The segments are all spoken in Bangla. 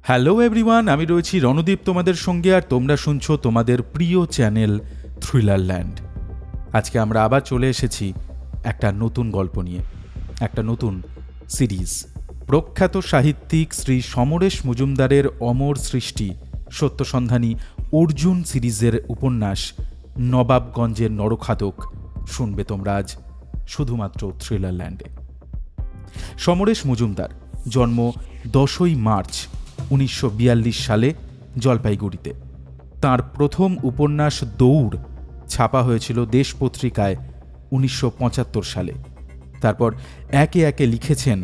হ্যালো এভরিওয়ান, আমি রয়েছি রণদীপ তোমাদের সঙ্গে, আর তোমরা শুনছো তোমাদের প্রিয় চ্যানেল থ্রিলারল্যান্ড। আজকে আমরা আবার চলে এসেছি একটা নতুন গল্প নিয়ে, একটা নতুন সিরিজ। প্রখ্যাত সাহিত্যিক শ্রী সমরেশ মজুমদারের অমর সৃষ্টি সত্যসন্ধানী অর্জুন সিরিজের উপন্যাস নবাবগঞ্জের নরখাদক শুনবে তোমরা আজ শুধুমাত্র থ্রিলারল্যান্ডে। সমরেশ মজুমদার জন্ম 10ই মার্চ 1942 সালে জলপাইগুড়িতে। তাঁর প্রথম উপন্যাস দৌড় ছাপা হয়েছিল দেশ পত্রিকায় 1975 সালে। তারপর একে একে লিখেছেন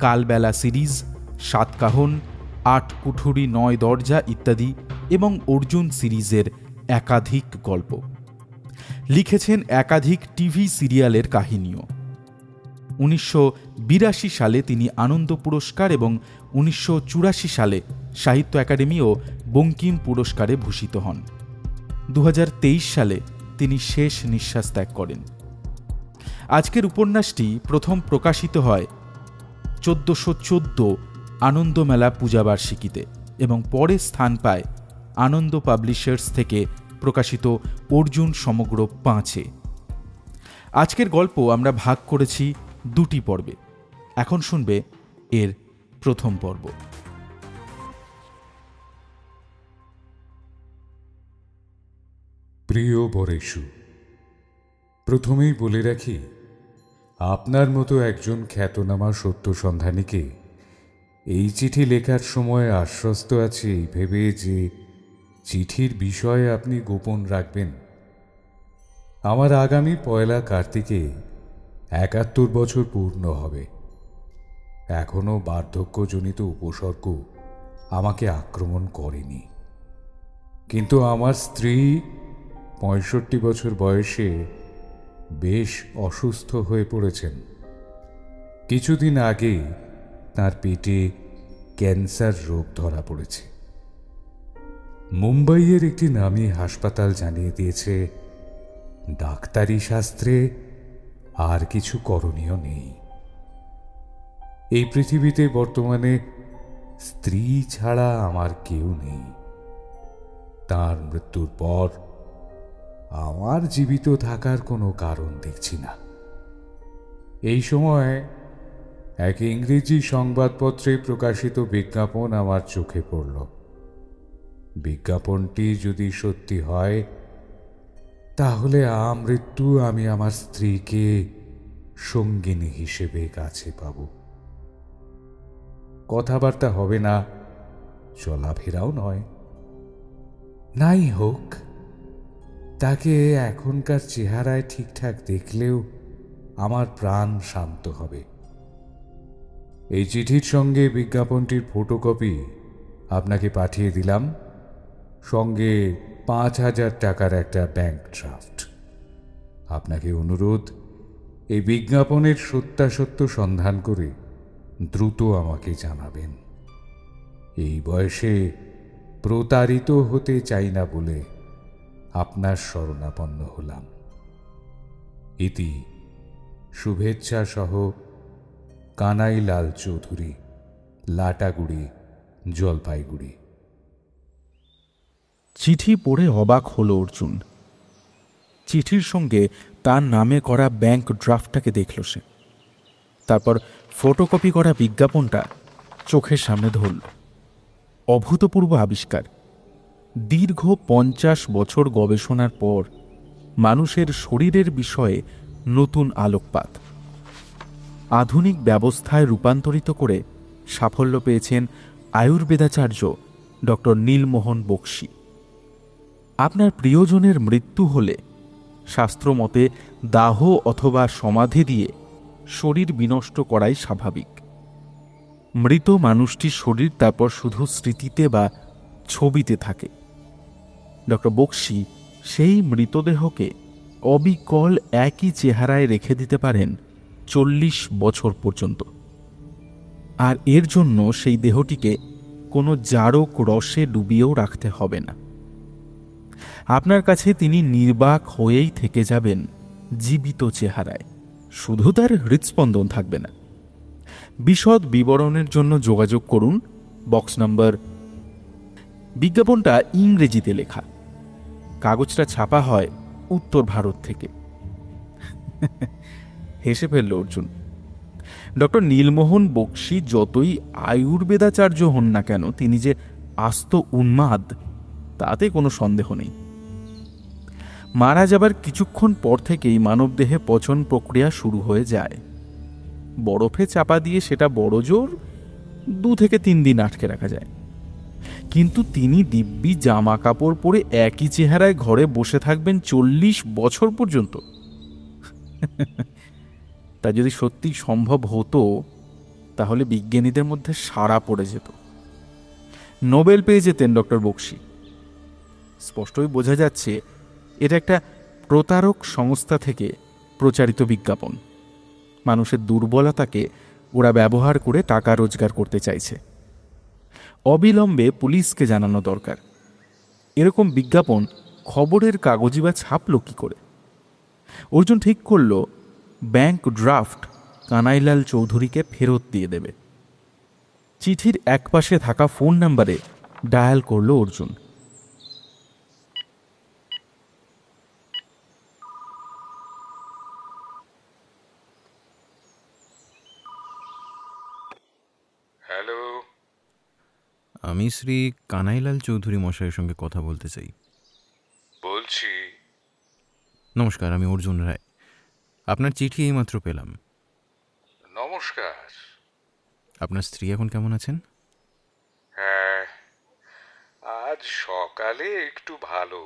কালবেলা সিরিজ, সাতকাহন, 8 কুঠুরি 9 দরজা ইত্যাদি এবং অর্জুন সিরিজের একাধিক গল্প। লিখেছেন একাধিক টিভি সিরিয়ালের কাহিনীও। 1982 সালে তিনি আনন্দ পুরস্কার এবং 1984 সালে সাহিত্য একাডেমি ও বঙ্কিম পুরস্কারে ভূষিত হন। 2023 সালে তিনি শেষ নিঃশ্বাস ত্যাগ করেন। আজকের উপন্যাসটি প্রথম প্রকাশিত হয় 1414 আনন্দমেলা পূজাবার্ষিকীতে এবং পরে স্থান পায় আনন্দ পাবলিশার্স থেকে প্রকাশিত অর্জুন সমগ্র 5-এ। আজকের গল্প আমরা ভাগ করেছি 2টি পর্বে। এখন শুনবে এর প্রথম পর্ব। প্রিয় বরেশু, প্রথমেই বলে রাখি, আপনার মতো একজন খ্যাতনামা সত্যসন্ধানীকে এই চিঠি লেখার সময় আশ্বস্ত আছি এই ভেবে যে চিঠির বিষয়ে আপনি গোপন রাখবেন। আমার আগামী 1 কার্তিকে 71 বছর পূর্ণ হবে। এখনও বার্ধক্যজনিত উপসর্গ আমাকে আক্রমণ করেনি, কিন্তু আমার স্ত্রী 65 বছর বয়সে বেশ অসুস্থ হয়ে পড়েছেন। কিছুদিন আগে তার পেটে ক্যান্সার রোগ ধরা পড়েছে। মুম্বাইয়ের একটি নামী হাসপাতাল জানিয়ে দিয়েছে ডাক্তারি শাস্ত্রে আর কিছু করণীয় নেই। এই পৃথিবীতে বর্তমানে স্ত্রী ছাড়া আমার কেউ নেই। তার মৃত্যুর পর আমার জীবিত থাকার কোনো কারণ দেখছি না। এই সময় এক ইংরেজি সংবাদপত্রে প্রকাশিত বিজ্ঞাপন আমার চোখে পড়ল। বিজ্ঞাপনটি যদি সত্যি হয়, তাহলে আমৃত্যু আমি আমার স্ত্রীকে সঙ্গিনী হিসেবে কাছে পাব। কথাবার্তা হবে না, চলাফেরাও নয়। নাই হোক, তাকে এখনকার চেহারায় ঠিকঠাক দেখলেও আমার প্রাণ শান্ত হবে। এই চিঠির সঙ্গে বিজ্ঞাপনটির ফটোকপি আপনাকে পাঠিয়ে দিলাম, সঙ্গে 5000 টাকার একটা ব্যাংক ড্রাফট। আপনাকে অনুরোধ, এই বিজ্ঞাপনের সত্যাসত্য সন্ধান করে দ্রুত আমাকে জানাবেন। এই বয়সে প্রতারিত হতে চাই না বলে আপনার শরণাপন্ন হলাম। ইতি শুভেচ্ছা সহ কানাইলাল চৌধুরী, লাটাগুড়ি, জলপাইগুড়ি। চিঠি পড়ে অবাক হলো অর্জুন। চিঠির সঙ্গে তার নামে করা ব্যাংক ড্রাফটটাকে দেখল সে। তারপর ফটোকপি করা বিজ্ঞাপনটা চোখের সামনে ধরল। অভূতপূর্ব আবিষ্কার। দীর্ঘ 50 বছর গবেষণার পর মানুষের শরীরের বিষয়ে নতুন আলোকপাত। আধুনিক ব্যবস্থায় রূপান্তরিত করে সাফল্য পেয়েছেন আয়ুর্বেদাচার্য ডক্টর নীলমোহন বক্সী। আপনার প্রিয়জনের মৃত্যু হলে শাস্ত্রমতে দাহ অথবা সমাধি দিয়ে শরীর বিনষ্ট করাই স্বাভাবিক। মৃত মানুষটির শরীর তারপর শুধু স্মৃতিতে বা ছবিতে থাকে। ডক্টর বক্সী সেই মৃতদেহকে অবিকল একই চেহারায় রেখে দিতে পারেন 40 বছর পর্যন্ত। আর এর জন্য সেই দেহটিকে কোনো জারক রসে ডুবিয়েও রাখতে হবে না। আপনার কাছে তিনি নির্বাক হয়েই থেকে যাবেন জীবিত চেহারায়, শুধু তার হৃৎস্পন্দন থাকবে না। বিশদ বিবরণের জন্য যোগাযোগ করুন বক্স নম্বর বিজ্ঞাপনটা ইংরেজিতে লেখা, কাগজটা ছাপা হয় উত্তর ভারত থেকে। হেসে ফেলল অর্জুন। ডক্টর নীলমোহন বক্সী যতই আয়ুর্বেদাচার্য হন না কেন, তিনি যে আস্ত উন্মাদ তাতে কোনো সন্দেহ নেই। মারা যাবার কিছুক্ষণ পর থেকেই মানবদেহে পচন প্রক্রিয়া শুরু হয়ে যায়। বরফে চাপা দিয়ে সেটা বড় জোর 2 থেকে 3 দিন আটকে রাখা যায়, কিন্তু তিনি দিব্যি জামা কাপড় পরে একই চেহারায় ঘরে বসে থাকবেন 40 বছর পর্যন্ত। তা যদি সত্যি সম্ভব হতো তাহলে বিজ্ঞানীদের মধ্যে সাড়া পড়ে যেত, নোবেল পেয়ে যেতেন ডক্টর বক্সী। স্পষ্টই বোঝা যাচ্ছে এটা একটা প্রতারক সংস্থা থেকে প্রচারিত বিজ্ঞাপন। মানুষের দুর্বলতাকে ওরা ব্যবহার করে টাকা রোজগার করতে চাইছে। অবিলম্বে পুলিশকে জানানো দরকার। এরকম বিজ্ঞাপন খবরের কাগজে বা ছাপল কি করে? অর্জুন ঠিক করল ব্যাংক ড্রাফট কানাইলাল চৌধুরীকে ফেরত দিয়ে দেবে। চিঠির একপাশে থাকা ফোন নাম্বারে ডায়াল করল অর্জুন। হ্যালো, আমি শ্রী কানাইলাল চৌধুরী মশাইয়ের সঙ্গে কথা বলতে চাই। বলছি। নমস্কার, আমি অর্জুন রায়। আপনার চিঠি এইমাত্র পেলাম। নমস্কার। আপনার স্ত্রী এখন কেমন আছেন? হ্যাঁ, আজ সকালে একটু ভালো।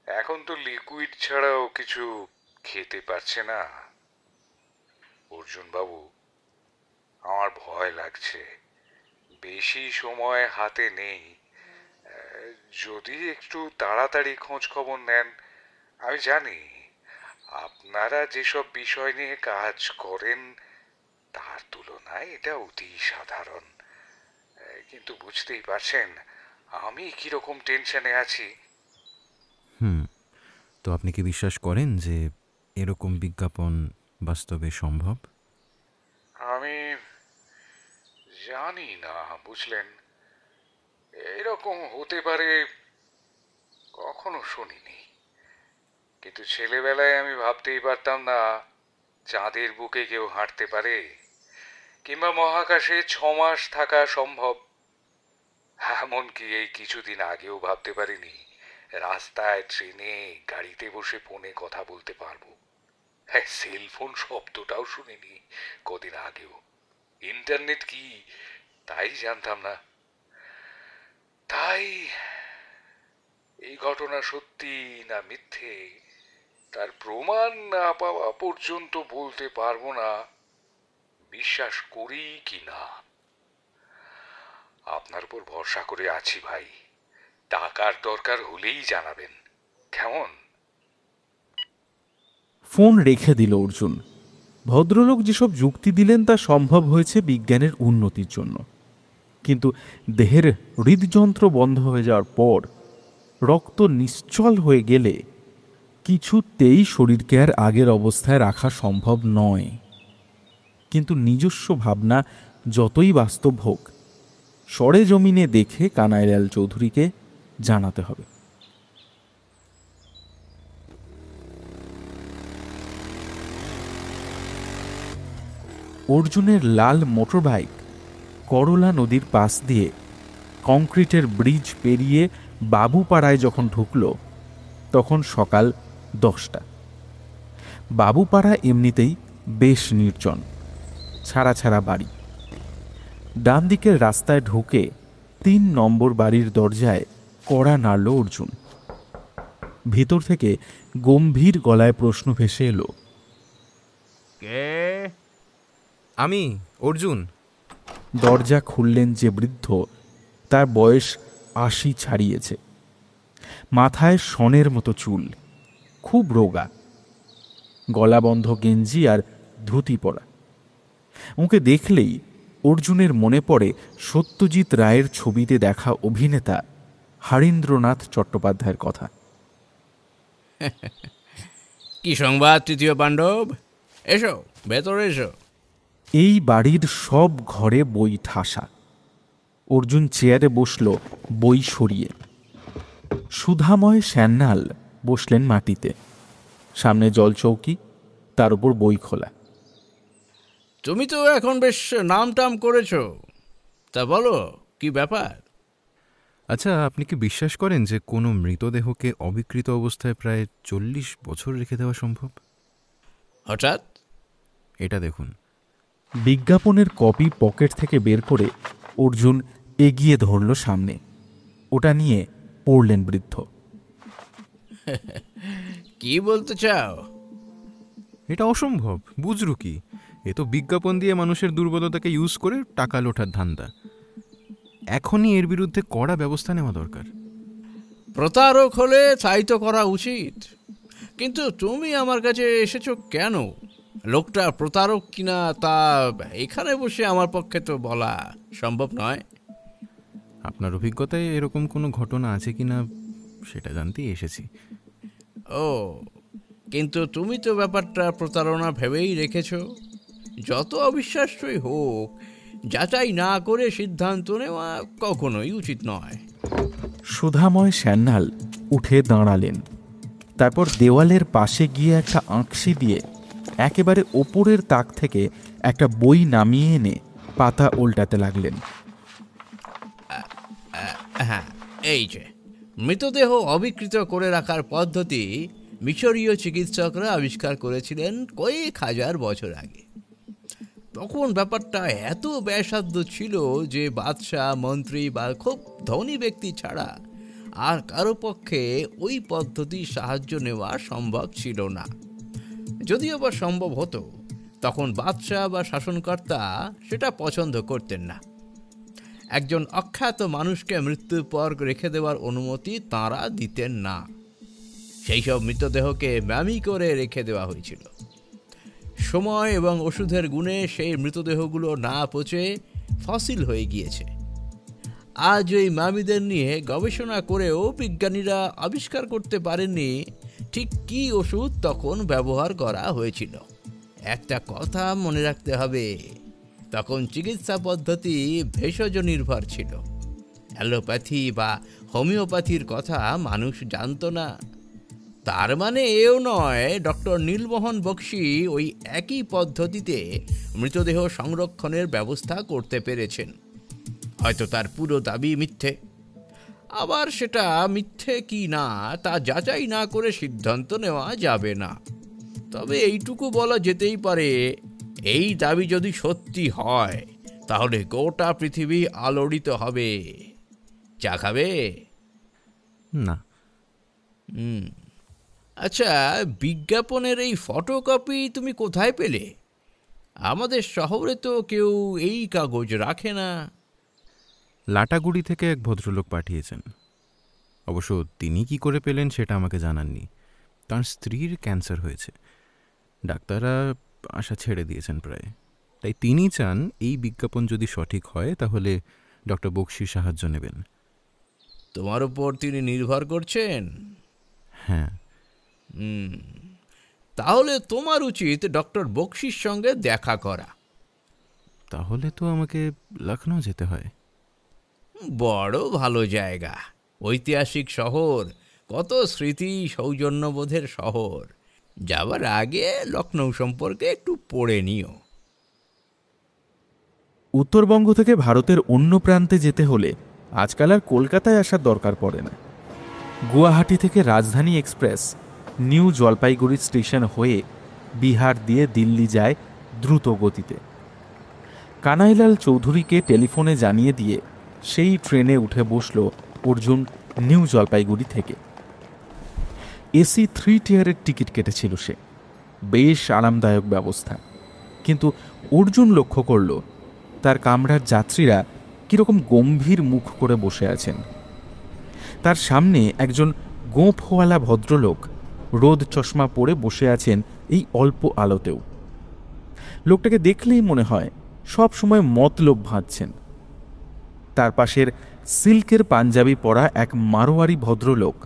এখন তো লিকুইড ছাড়াও কিছু খেতে পারছে না। অর্জুন বাবু, আমার ভয় লাগছে। বেশি সময় হাতে নেই। যদি একটু তাড়াতাড়ি খোঁজ খবর নেন। আমি জানি আপনারা যেসব বিষয় নিয়ে কাজ করেন তার তুলনায় এটা অতি সাধারণ, কিন্তু বুঝতেই পারছেন আমি কিরকম টেনশনে আছি। তো আপনি কি বিশ্বাস করেন যে এরকম বিজ্ঞাপন বাস্তবে সম্ভব? আমি জানি না, বুঝলেন, এরকম হতে পারে কখনো শুনিনি। কিন্তু ছেলেবেলায় আমি ভাবতেই পারতাম না চাঁদের বুকে কেউ হাঁটতে পারে, কিংবা মহাকাশে 6 মাস থাকা সম্ভব। এমনকি এই কিছুদিন আগেও ভাবতে পারিনি রাস্তায়, ট্রেনে, গাড়িতে বসে ফোনে কথা বলতে পারবো। হ্যাঁ, সেলফোন শব্দটাও শুনিনি কদিন আগেও। ইন্টারনেট কি তাই জানতাম না। তাই এই ঘটনা সত্যি না মিথ্যে তার প্রমাণ না পাওয়া পর্যন্ত বলতে পারবো না বিশ্বাস করি কি না। আপনার উপর ভরসা করে আছি ভাই। টাকার দরকার হলেই জানাবেন, কেমন? ফোন রেখে দিল অর্জুন। ভদ্রলোক যেসব যুক্তি দিলেন তা সম্ভব হয়েছে বিজ্ঞানের উন্নতির জন্য, কিন্তু দেহের হৃদযন্ত্র বন্ধ হয়ে যাওয়ার পর রক্ত নিশ্চল হয়ে গেলে কিছুতেই শরীরকে আর আগের অবস্থায় রাখা সম্ভব নয়। কিন্তু নিজস্ব ভাবনা যতই বাস্তব হোক, সরেজমিনে দেখে কানাইলাল চৌধুরীকে জানাতে হবে। অর্জুনের লাল মোটরবাইক করলা নদীর পাশ দিয়ে কংক্রিটের ব্রিজ পেরিয়ে বাবুপাড়ায় যখন ঢুকল তখন সকাল 10টা। বাবুপাড়া এমনিতেই বেশ নির্জন, ছাড়া ছাড়া বাড়ি। ডান দিকের রাস্তায় ঢুকে 3 নম্বর বাড়ির দরজায় কড়া নাড়ল অর্জুন। ভিতর থেকে গম্ভীর গলায় প্রশ্ন ভেসে এলো, কে? আমি অর্জুন। দরজা খুললেন যে বৃদ্ধ, তার বয়স 80 ছাড়িয়েছে। মাথায় শনের মতো চুল, খুব রোগা, গলাবন্ধ গেঞ্জি আর ধুতি পরা। ওকে দেখলেই অর্জুনের মনে পড়ে সত্যজিৎ রায়ের ছবিতে দেখা অভিনেতা হরীন্দ্রনাথ চট্টোপাধ্যায়ের কথা। কি সংবাদ তৃতীয় পাণ্ডব? এসো, ভেতরে এসো। এই বাড়ির সব ঘরে বই ঠাসা। অর্জুন চেয়ারে বসল বই সরিয়ে। সুধাময় সান্যাল বসলেন মাটিতে, সামনে জলচৌকি, তার উপর বই খোলা। তুমি তো এখন বেশ নাম টাম করেছো, তা বলো কি ব্যাপার? আচ্ছা, আপনি কি বিশ্বাস করেন যে কোনো মৃতদেহকে অবিকৃত অবস্থায় প্রায় 40 বছর রেখে দেওয়া সম্ভব? হঠাৎ? এটা দেখুন। বিজ্ঞাপনের কপি পকেট থেকে বের করে অর্জুন এগিয়ে ধরল সামনে। ওটা নিয়ে পড়লেন বৃদ্ধ। কি বলতে চাও? এটা অসম্ভব, বুঝরু কি? এ তো বিজ্ঞাপন দিয়ে মানুষের দুর্বলতাকে ইউজ করে টাকা লোটার ধান্দা। এখনই এর বিরুদ্ধে কড়া ব্যবস্থা নেওয়া দরকার। প্রতারক হলে তাই তো করা উচিত, কিন্তু তুমি আমার কাছে এসেছো কেন? লোকটা প্রতারক কিনা তা এখানে বসে আমার পক্ষে তো বলা সম্ভব নয়। আপনার অভিজ্ঞতায় এরকম কোনো ঘটনা আছে কিনা সেটা জানতেই এসেছি। ও, কিন্তু তুমি তো ব্যাপারটা প্রতারণা ভেবেই রেখেছো। যত অবিশ্বাস্যই হোক, যাচাই না করে সিদ্ধান্ত নেওয়া কখনোই উচিত নয়। সুধাময় সান্যাল উঠে দাঁড়ালেন, তারপর দেওয়ালের পাশে গিয়ে একটা আঁকশি দিয়ে একেবারে ওপরের তাক থেকে একটা বই নামিয়ে এনে পাতা উল্টাতে লাগলেন। হ্যাঁ, এই যে মৃতদেহ অবিকৃত করে রাখার পদ্ধতি মিশরীয় চিকিৎসকরা আবিষ্কার করেছিলেন কয়েক হাজার বছর আগে। তখন ব্যাপারটা এত ব্যয়সাধ্য ছিল যে বাদশাহ, মন্ত্রী বা খুব ধনী ব্যক্তি ছাড়া আর কারো পক্ষে ওই পদ্ধতির সাহায্য নেওয়া সম্ভব ছিল না। যদিও বা সম্ভব হতো, তখন বাদশাহ বা শাসনকর্তা সেটা পছন্দ করতেন না। একজন অখ্যাত মানুষকে মৃত্যুর পর রেখে দেওয়ার অনুমতি তাঁরা দিতেন না। সেই সব মৃতদেহকে ম্যামি করে রেখে দেওয়া হয়েছিল। সময় এবং ওষুধের গুণে সেই মৃতদেহগুলো না পচে ফসিল হয়ে গিয়েছে। আজ ওই ম্যামিদের নিয়ে গবেষণা করেও বিজ্ঞানীরা আবিষ্কার করতে পারেননি ঠিক কী ওষুধ তখন ব্যবহার করা হয়েছিল। একটা কথা মনে রাখতে হবে, তখন চিকিৎসা পদ্ধতি ভেষজ নির্ভর ছিল। অ্যালোপ্যাথি বা হোমিওপ্যাথির কথা মানুষ জানত না। তার মানে এও নয় ডক্টর নীলমোহন বক্সী ওই একই পদ্ধতিতে মৃতদেহ সংরক্ষণের ব্যবস্থা করতে পেরেছেন। হয়তো তার পুরো দাবি মিথ্যে, আবার সেটা মিথ্যে কি না তা যাচাই না করে সিদ্ধান্ত নেওয়া যাবে না। তবে এইটুকু বলা যেতেই পারে, এই দাবি যদি সত্যি হয় তাহলে গোটা পৃথিবী আলোড়িত হবে। চা খাবে? না। আচ্ছা, বিজ্ঞাপনের এই ফটোকপি তুমি কোথায় পেলে? আমাদের শহরে তো কেউ এই কাগজ রাখে না। লাটাগুড়ি থেকে এক ভদ্রলোক পাঠিয়েছেন। অবশ্য তিনি কি করে পেলেন সেটা আমাকে জানাননি। তার স্ত্রীর ক্যান্সার হয়েছে, ডাক্তাররা আশা ছেড়ে দিয়েছেন প্রায়। তাই তিনি চান এই বিজ্ঞাপন যদি সঠিক হয় তাহলে ডক্টর বক্সির সাহায্য নেবেন। তোমার উপর তিনি নির্ভর করছেন? হ্যাঁ। তাহলে তোমার উচিত ডক্টর বক্সির সঙ্গে দেখা করা। তাহলে তো আমাকে লখনৌ যেতে হয়। বড় ভালো জায়গা, ঐতিহাসিক শহর, কত স্মৃতি সৌজন্যবোধের শহর। যাবার আগে লখনৌ সম্পর্কে একটু পড়ে নিও। উত্তরবঙ্গ থেকে ভারতের অন্য প্রান্তে যেতে হলে আজকাল আর কলকাতায় আসার দরকার পড়ে না। গুয়াহাটি থেকে রাজধানী এক্সপ্রেস নিউ জলপাইগুড়ি স্টেশন হয়ে বিহার দিয়ে দিল্লি যায় দ্রুত গতিতে। কানাইলাল চৌধুরীকে টেলিফোনে জানিয়ে দিয়ে সেই ট্রেনে উঠে বসল অর্জুন নিউ জলপাইগুড়ি থেকে। এসি 3 টিয়ারের টিকিট কেটেছিল সে, বেশ আরামদায়ক ব্যবস্থা। কিন্তু অর্জুন লক্ষ্য করল তার কামরার যাত্রীরা কিরকম গম্ভীর মুখ করে বসে আছেন। তার সামনে একজন গোঁফওয়ালা ভদ্রলোক রোদ চশমা পরে বসে আছেন এই অল্প আলোতেও। লোকটাকে দেখলেই মনে হয় সব সময় মতলব ভাঁজছেন। তার পাশের সিল্কের পাঞ্জাবি পরা এক মারোয়ারি ভদ্রলোক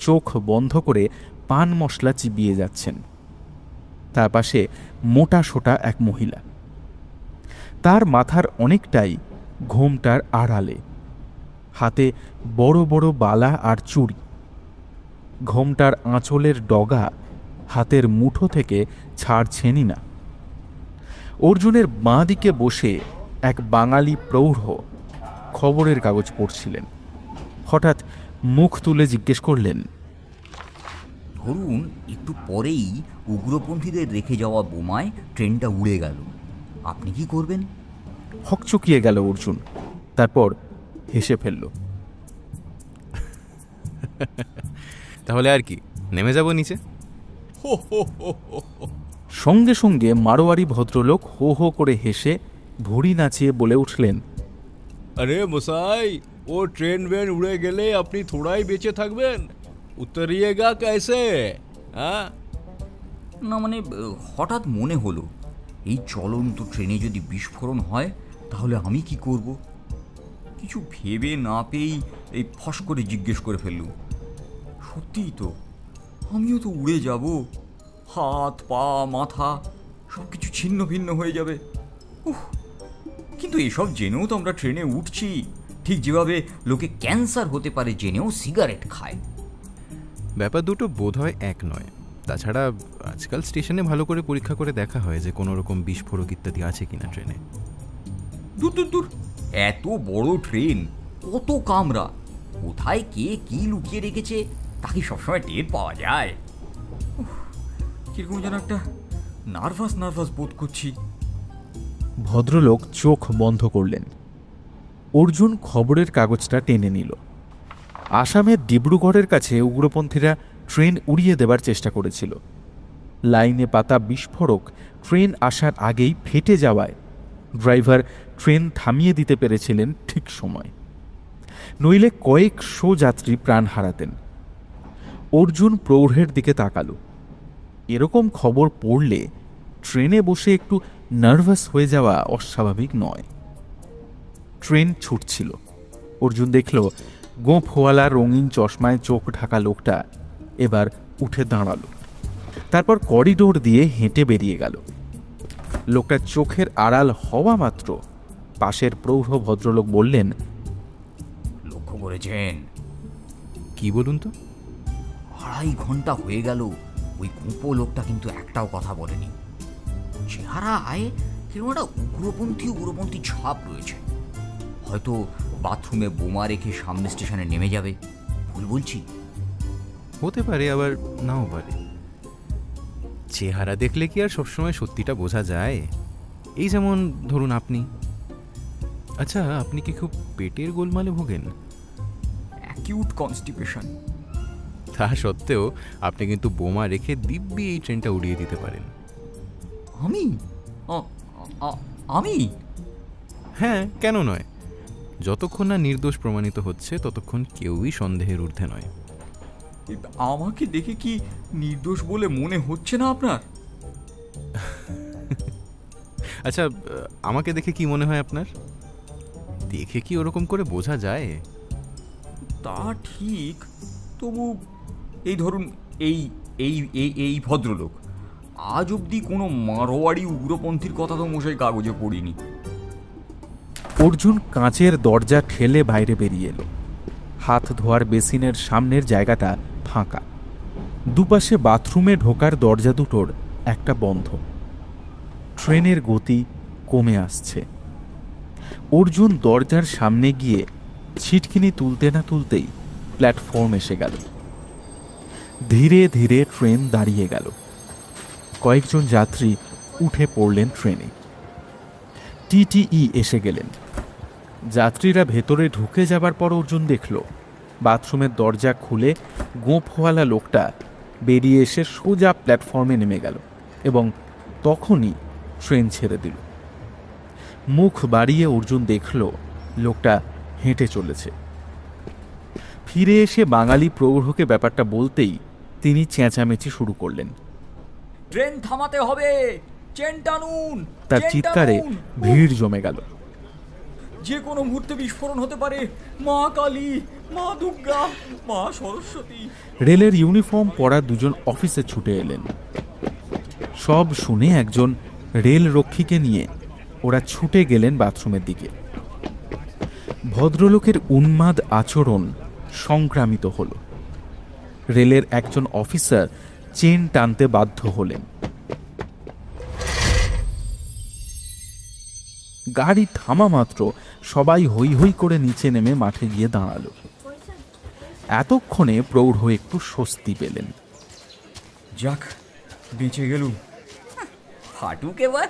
চোখ বন্ধ করে পান মশলা চিবিয়ে যাচ্ছেন। তার পাশে মোটা সোটা এক মহিলা, তার মাথার অনেকটাই ঘোমটার আড়ালে, হাতে বড় বড় বালা আর চুড়ি। ঘোমটার আঁচলের ডগা হাতের মুঠো থেকে ছাড়ছেনই না। অর্জুনের বাঁ দিকে বসে এক বাঙালি প্রৌঢ় খবরের কাগজ পড়ছিলেন। হঠাৎ মুখ তুলে জিজ্ঞেস করলেন, ধরুন একটু পরেই উগ্রপন্থীদের রেখে যাওয়া বোমায় ট্রেনটা উড়ে গেল, আপনি কি করবেন? হকচকিয়ে গেল অর্জুন, তারপর হেসে ফেলল। তাহলে আর কি, নেমে যাব নিচে। সঙ্গে সঙ্গে মারোয়ারি ভদ্রলোক হো হো করে হেসে ভুঁড়ি নাচিয়ে বলে উঠলেন, আরে মশাই, ও ট্রেন ভ্যান উড়ে গেলে আপনি থোড়াই বেঁচে থাকবেন? উতরিয়েগা कैसे? হ্যাঁ না মানে হঠাৎ মনে হলো, এই চলন্ত ট্রেনে যদি বিস্ফোরণ হয় তাহলে আমি কি করব? কিছু ভেবে না পেয়েই এই ফস করে জিজ্ঞেস করে ফেললুম, সত্যিই তো, আমিও তো উড়ে যাব, হাত পা মাথা সব কিছু ছিন্ন ভিন্ন হয়ে যাবে। কিন্তু এসব জেনেও তো আমরা ট্রেনে উঠছি, ঠিক যেভাবে লোকে ক্যান্সার হতে পারে জেনেও সিগারেট খায়। ব্যাপার দুটো বোধহয় এক নয়। তাছাড়া আজকাল স্টেশনে ভালো করে পরীক্ষা করে দেখা হয় যে কোনো রকম বিস্ফোরক ইত্যাদি আছে কিনা ট্রেনে। দূর দূর দূর, এত বড় ট্রেন, কত কামরা, কোথায় কে কি লুকিয়ে রেখেছে তা কি সবসময় টের পাওয়া যায়? কিরকম যেন একটা নার্ভাস বোধ করছি। ভদ্রলোক চোখ বন্ধ করলেন। অর্জুন খবরের কাগজটা টেনে নিল। আসামের ডিব্রুগড়ের কাছে উগ্রপন্থীরা ট্রেন উড়িয়ে দেবার চেষ্টা করেছিল। লাইনে পাতা বিস্ফোরক ট্রেন আসার আগেই ফেটে যাওয়ায় ড্রাইভার ট্রেন থামিয়ে দিতে পেরেছিলেন ঠিক সময়, নইলে কয়েকশো যাত্রী প্রাণ হারাতেন। অর্জুন প্রৌঢ়ের দিকে তাকালো। এরকম খবর পড়লে ট্রেনে বসে একটু নার্ভাস হয়ে যাওয়া অস্বাভাবিক নয়। ট্রেন ছুটছিল। অর্জুন দেখল গোঁফওয়ালা রঙিন চশমায় চোখ ঢাকা লোকটা এবার উঠে দাঁড়ালো, তারপর করিডোর দিয়ে হেঁটে বেরিয়ে গেল। লোকটা চোখের আড়াল হওয়া মাত্র পাশের প্রৌঢ় ভদ্রলোক বললেন, লক্ষ্য করেছেন? কি বলুন তো? 2.5 ঘন্টা হয়ে গেল ওই কুঁপো লোকটা কিন্তু একটাও কথা বলেনি। চেহারায় কিরকম একটা উগ্রপন্থী ছাপ রয়েছে। হয়তো বাথরুমে বোমা রেখে সামনে স্টেশনে নেমে যাবে। ভুল বলছি? হতে পারে, আবার নাও পারে। চেহারা দেখলে কি আর সবসময় সত্যিটা বোঝা যায়? এই যেমন ধরুন আপনি। আচ্ছা, আপনি কি খুব পেটের গোলমালে ভোগেন? Acute constipation. তা সত্ত্বেও আপনি কিন্তু বোমা রেখে দিব্যি এই ট্রেনটা উড়িয়ে দিতে পারেন। আমি? আমি? হ্যাঁ, কেন নয়? যতক্ষণ না নির্দোষ প্রমাণিত হচ্ছে ততক্ষণ কেউই সন্দেহের ঊর্ধ্বে নয়। আমাকে দেখে কি নির্দোষ বলে মনে হচ্ছে না আপনার? আচ্ছা, আমাকে দেখে কি মনে হয় আপনার? দেখে কি ওরকম করে বোঝা যায়? তা ঠিক, তবু এই ধরুন এই এই এই এই ভদ্রলোক, আজ অবধি কোনো মারোয়াড়ি উগ্রপন্থীর কথা তো মশাই কাগজে পড়িনি। অর্জুন কাঁচের দরজা ঠেলে বাইরে বেরিয়ে এলো। হাত ধোয়ার বেসিনের সামনের জায়গাটা ফাঁকা। দুপাশে বাথরুমে ঢোকার দরজা দুটোর একটা বন্ধ। ট্রেনের গতি কমে আসছে। অর্জুন দরজার সামনে গিয়ে ছিটকিনি তুলতে না তুলতেই প্ল্যাটফর্ম এসে গেল। ধীরে ধীরে ট্রেন দাঁড়িয়ে গেল। কয়েকজন যাত্রী উঠে পড়লেন ট্রেনে। টিটিই এসে গেলেন। যাত্রীরা ভেতরে ঢুকে যাবার পর অর্জুন দেখল বাথরুমের দরজা খুলে গোঁফওয়ালা লোকটা বেরিয়ে এসে সোজা প্ল্যাটফর্মে নেমে গেল এবং তখনই ট্রেন ছেড়ে দিল। মুখ বাড়িয়ে অর্জুন দেখল লোকটা হেঁটে চলেছে। ফিরে এসে বাঙালি প্রৌঢ়কে ব্যাপারটা বলতেই তিনি চেঁচামেচি শুরু করলেন, ট্রেন থামাতে হবে, চেন টানুন। তার চিৎকারে ভিড় জমে গেল। যে কোনো মুহূর্তে বিস্ফোরণ হতে পারে। মা কালী, মা দুর্গা, মা সরস্বতী। রেলের ইউনিফর্ম পরা দুজন অফিসে ছুটে এলেন। সব শুনে একজন রেল রক্ষীকে নিয়ে ওরা ছুটে গেলেন বাথরুমের দিকে। ভদ্রলোকের উন্মাদ আচরণ সংক্রামিত হল। রেলের একজন অফিসার চেন টানতে বাধ্য হলেন। গাড়ি থামা মাত্র সবাই হৈ হৈ করে নিচে নেমে মাঠে গিয়ে দাঁড়ালো। এতক্ষণে প্রৌঢ় একটু স্বস্তি পেলেন। যাক, বেঁচে গেলুম। ফাটুক এবার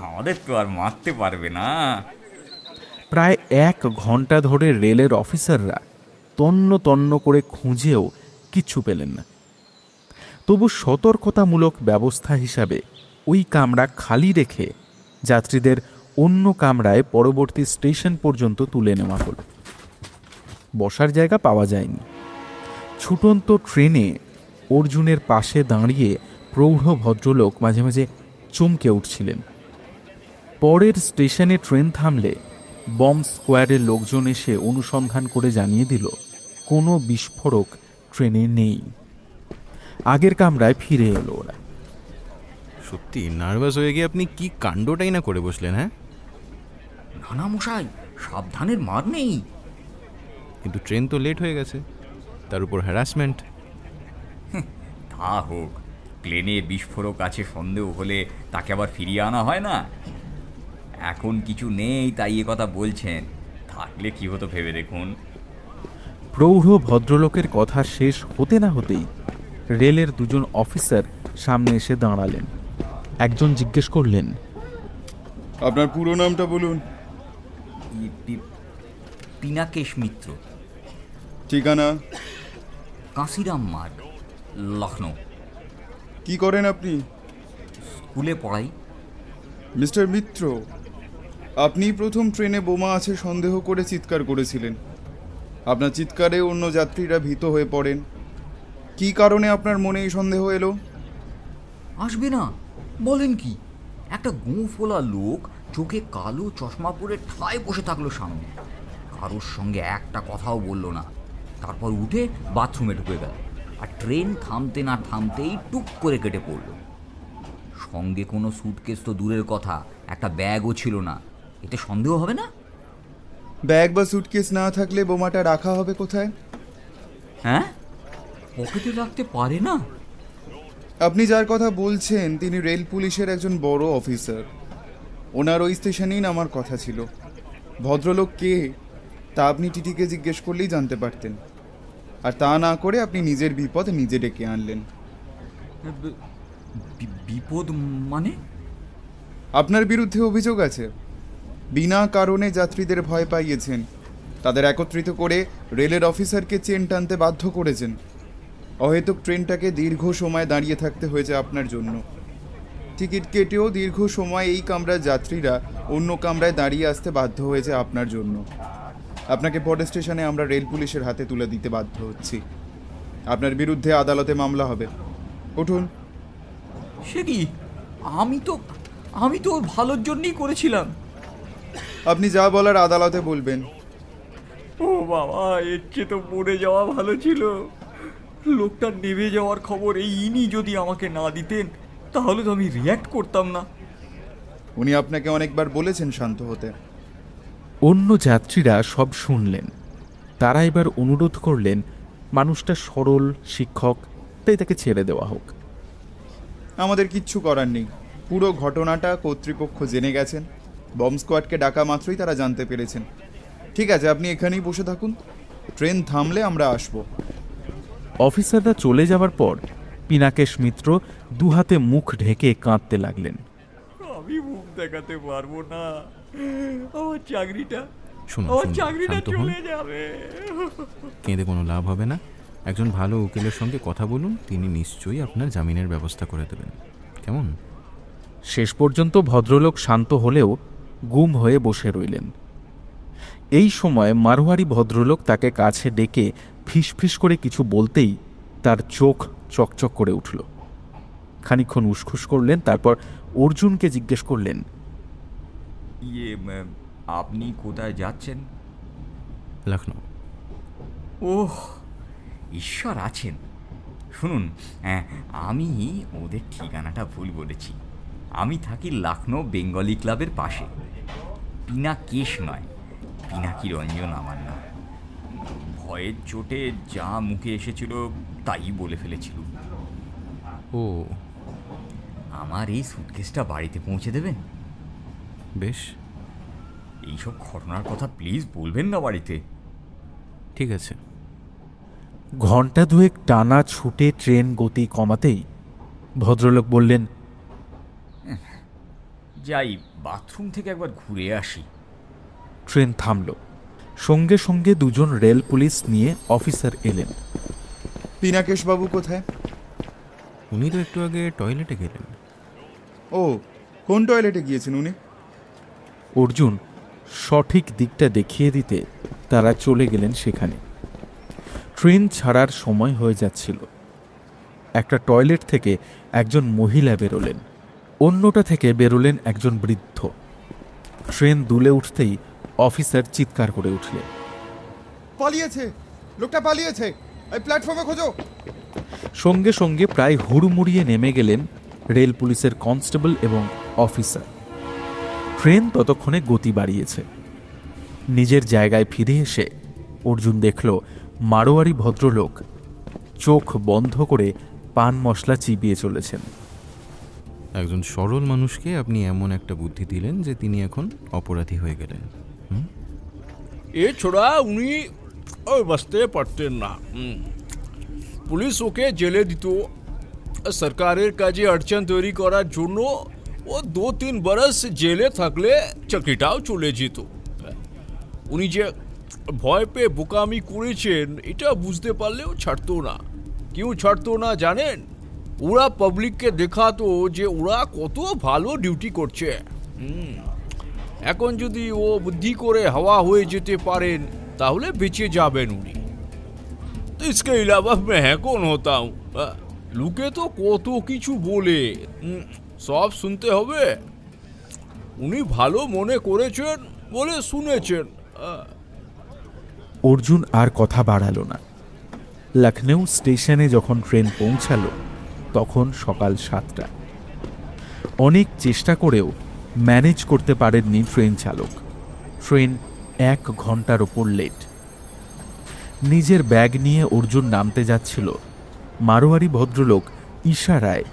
আমাদের তো আর মারতে পারবে না। প্রায় 1 ঘন্টা ধরে রেলের অফিসাররা তন্ন তন্ন করে খুঁজেও কিচ্ছু পেলেন না। তবু সতর্কতামূলক ব্যবস্থা হিসাবে ওই কামরা খালি রেখে যাত্রীদের অন্য কামরায় পরবর্তী স্টেশন পর্যন্ত তুলে নেওয়া হল। বসার জায়গা পাওয়া যায়নি। ছুটন্ত ট্রেনে অর্জুনের পাশে দাঁড়িয়ে প্রৌঢ় ভদ্রলোক মাঝে মাঝে চমকে উঠছিলেন। পরের স্টেশনে ট্রেন থামলে বম্ব স্কোয়াডের লোকজন এসে অনুসন্ধান করে জানিয়ে দিল কোনো বিস্ফোরক ট্রেনে নেই। আগের কামরায় ফিরে এলো ওরা। সত্যি নার্ভাস হয়ে গিয়ে আপনি কি কাণ্ডটাই না করে বসলেন। হ্যাঁ, নানা মশাই, সাবধানের মার নেই। কিন্তু ট্রেন তো লেট হয়ে গেছে, তার উপর হ্যারাসমেন্ট। তা হোক, প্লেনে বিস্ফোরক আছে সন্দেহ হলে তাকে আবার ফিরিয়ে আনা হয় না। এখন কিছু নেই তাই এ কথা বলছেন, থাকলে কি হতো ভেবে দেখুন। প্রৌঢ় ভদ্রলোকের কথা শেষ হতে না হতেই রেলের 2জন অফিসার সামনে এসে দাঁড়ালেন। একজন জিজ্ঞেস করলেন, আপনার পুরো নামটা বলুন। পিনাকেশ মিত্র। ঠিকানা? কাঁসিরাম মার্গ, লখনৌ। কি করেন আপনি? স্কুলে পড়াই। মিস্টার মিত্র, আপনি প্রথম ট্রেনে বোমা আছে সন্দেহ করে চিৎকার করেছিলেন। আপনার চিৎকারে অন্য যাত্রীরা ভীত হয়ে পড়েন। কি কারণে আপনার মনে এই সন্দেহ এলো? আসবে না বলেন কি? একটা গোঁ ফোলা লোক চোখে কালো চশমা পরে ঠায় বসে থাকলো সামনে, কারোর সঙ্গে একটা কথাও বলল না। তারপর উঠে বাথরুমে ঢুকে গেল, আর ট্রেন থামতে না থামতেই টুক করে কেটে পড়ল। সঙ্গে কোনো সুটকেস তো দূরের কথা, একটা ব্যাগও ছিল না। এতে সন্দেহ হবে না? ব্যাগ বা সুটকেস না থাকলে বোমাটা রাখা হবে কোথায়? হ্যাঁ, পকেটে রাখতে পারে না? আপনি যার কথা বলছেন তিনি রেল পুলিশের একজন বড় অফিসার। ওনার ওই স্টেশনেই নামার কথা ছিল। ভদ্রলোক কে তা আপনি টিটিকে জিজ্ঞেস করলেই জানতে পারতেন। আর তা না করে আপনি নিজের বিপদ নিজে ডেকে আনলেন। বিপদ মানে? আপনার বিরুদ্ধে অভিযোগ আছে। বিনা কারণে যাত্রীদের ভয় পাইয়েছেন, তাদের একত্রিত করে রেলের অফিসারকে চেন টানতে বাধ্য করেছেন। অহেতুক ট্রেনটাকে দীর্ঘ সময় দাঁড়িয়ে থাকতে হয়েছে আপনার জন্য। টিকিট কেটেও দীর্ঘ সময় এই কামরার যাত্রীরা অন্য কামরায় দাঁড়িয়ে আসতে বাধ্য হয়েছে আপনার জন্য। আপনাকে পরের স্টেশনে আমরা রেল পুলিশের হাতে তুলে দিতে বাধ্য হচ্ছি। আপনার বিরুদ্ধে আদালতে মামলা হবে। উঠুন। সে কি? আমি তো ভালোর জন্যই করেছিলাম। আপনি যা বলার আদালতে বলবেন। ও বাবা, এর চেয়ে তো মরে যাওয়া ভালো ছিল। লোকটার নেমে যাওয়ার খবর এই ইনি যদি আমাকে না দিতেন তাহলে তো আমি রিয়্যাক্ট করতাম না। উনি আপনাকে অনেকবার বলেছেন শান্ত হতে। অন্য যাত্রীরা সব শুনলেন। তারা এবার অনুরোধ করলেন মানুষটা সরল শিক্ষক, তাই তাকে ছেড়ে দেওয়া হোক। আমাদের কিচ্ছু করার নেই। পুরো ঘটনাটা কর্তৃপক্ষ জেনে গেছেন। বম্ব স্কোয়াডকে ডাকা মাত্রই তারা জানতে পেরেছেন। ঠিক আছে, আপনি এখানেই বসে থাকুন। ট্রেন থামলে আমরা আসব। অফিসাররা চলে যাবার পর পিনাকেশ মিত্র 2 হাতে মুখ ঢেকে কাঁদতে লাগলেন। আমি মুখ দেখাতে পারবো না, আমার চাকরিটা শুনুন, চাকরিটা শান্ত হন। চলে যাবে। কেঁদে কোনো লাভ হবে না। একজন ভালো উকিলের সঙ্গে কথা বলুন, তিনি নিশ্চয়ই আপনার জামিনের ব্যবস্থা করে দেবেন। কেমন? শেষ পর্যন্ত ভদ্রলোক শান্ত হলেও গুম হয়ে বসে রইলেন। এই সময় মারোয়ারি ভদ্রলোক তাকে কাছে ডেকে ফিসফিস করে কিছু বলতেই তার চোখ চকচক করে উঠল। খানিকক্ষণ উসখুস করলেন, তারপর অর্জুনকে জিজ্ঞেস করলেন, আপনি কোথায় যাচ্ছেন? লখনৌ। ওহ, ঈশ্বর আছেন। শুনুন, আমি ওদের ঠিকানাটা ভুল বলেছি। আমি থাকি লখনৌ বেঙ্গলি ক্লাবের পাশে। পিনাকেশ নয়, পিনাকি রঞ্জন আমার না। ভয়ের চোটে যা মুখে এসেছিল তাই বলে ফেলেছিল। ও আমার এই সুটকেসটা বাড়িতে পৌঁছে দেবেন? বেশ, এইসব ঘটনার কথা প্লিজ বলবেন না বাড়িতে। ঠিক আছে। ঘন্টা দুয়েক টানা ছুটে ট্রেন গতি কমাতেই ভদ্রলোক বললেন, যাই বাথরুম থেকে একবার ঘুরে আসি। ট্রেন থামল। সঙ্গে সঙ্গে দুজন রেল পুলিশ নিয়ে অফিসার এলেন। পিনাকেশবাবু কোথায়? উনি তো একটু আগে টয়লেটে গেলেন। ও, কোন টয়লেটে গিয়েছেন উনি? অর্জুন সঠিক দিকটা দেখিয়ে দিতে তারা চলে গেলেন সেখানে। ট্রেন ছাড়ার সময় হয়ে যাচ্ছিল। একটা টয়লেট থেকে একজন মহিলা বেরোলেন, অন্যটা থেকে বেরোলেন একজন বৃদ্ধ। ট্রেন দুলে উঠতেই অফিসার চিৎকার করে উঠলেন, পালিয়েছে, লোকটা পালিয়েছে, এই প্ল্যাটফর্মে খোঁজো। সঙ্গে সঙ্গে প্রায় হুড়মুড়িয়ে নেমে গেলেন রেল পুলিশের কনস্টেবল এবং অফিসার। ট্রেন ততক্ষণে গতি বাড়িয়েছে। নিজের জায়গায় ফিরে এসে অর্জুন দেখল মারোয়ারি ভদ্রলোক চোখ বন্ধ করে পান মশলা চিবিয়ে চলেছেন। একজন সরল মানুষকে আপনি এমন একটা বুদ্ধি দিলেন যে তিনি এখন অপরাধী হয়ে গেলেন। এছাড়া উনি ওই বাঁচতে পারতেন না। পুলিশ ওকে জেলে দিত। সরকারের কাজে অড়চন তৈরি করার জন্য ও 2-3 বরস জেলে থাকলে চাকরিটাও চলে যেত। উনি যে ভয় পেয়ে বোকামি করেছেন এটা বুঝতে পারলেও ছাড়তো না। কেউ ছাড়তো না জানেন? ওরা পাবলিককে দেখাতো যে ওরা কত ভালো ডিউটি করছে। এখন যদি ও বুদ্ধি করে হাওয়া হয়ে যেতে পারেন তাহলে বেঁচে যাবেন উনি। তো इसके अलावा मैं कौन होता हूँ? লোকে তো কত কিছু বলে, সব শুনতে হবে। উনি ভালো মনে করেছেন বলে শুনেছেন। অর্জুন আর কথা বাড়ালো না। লখনৌ স্টেশনে যখন ট্রেন পৌঁছালো তখন সকাল 7টা। অনেক চেষ্টা করেও ম্যানেজ করতে পারেননি ট্রেন চালক। ট্রেন 1 ঘন্টার ওপর লেট। নিজের ব্যাগ নিয়ে অর্জুন নামতে যাচ্ছিল, মারোয়ারি ভদ্রলোক ইশারায়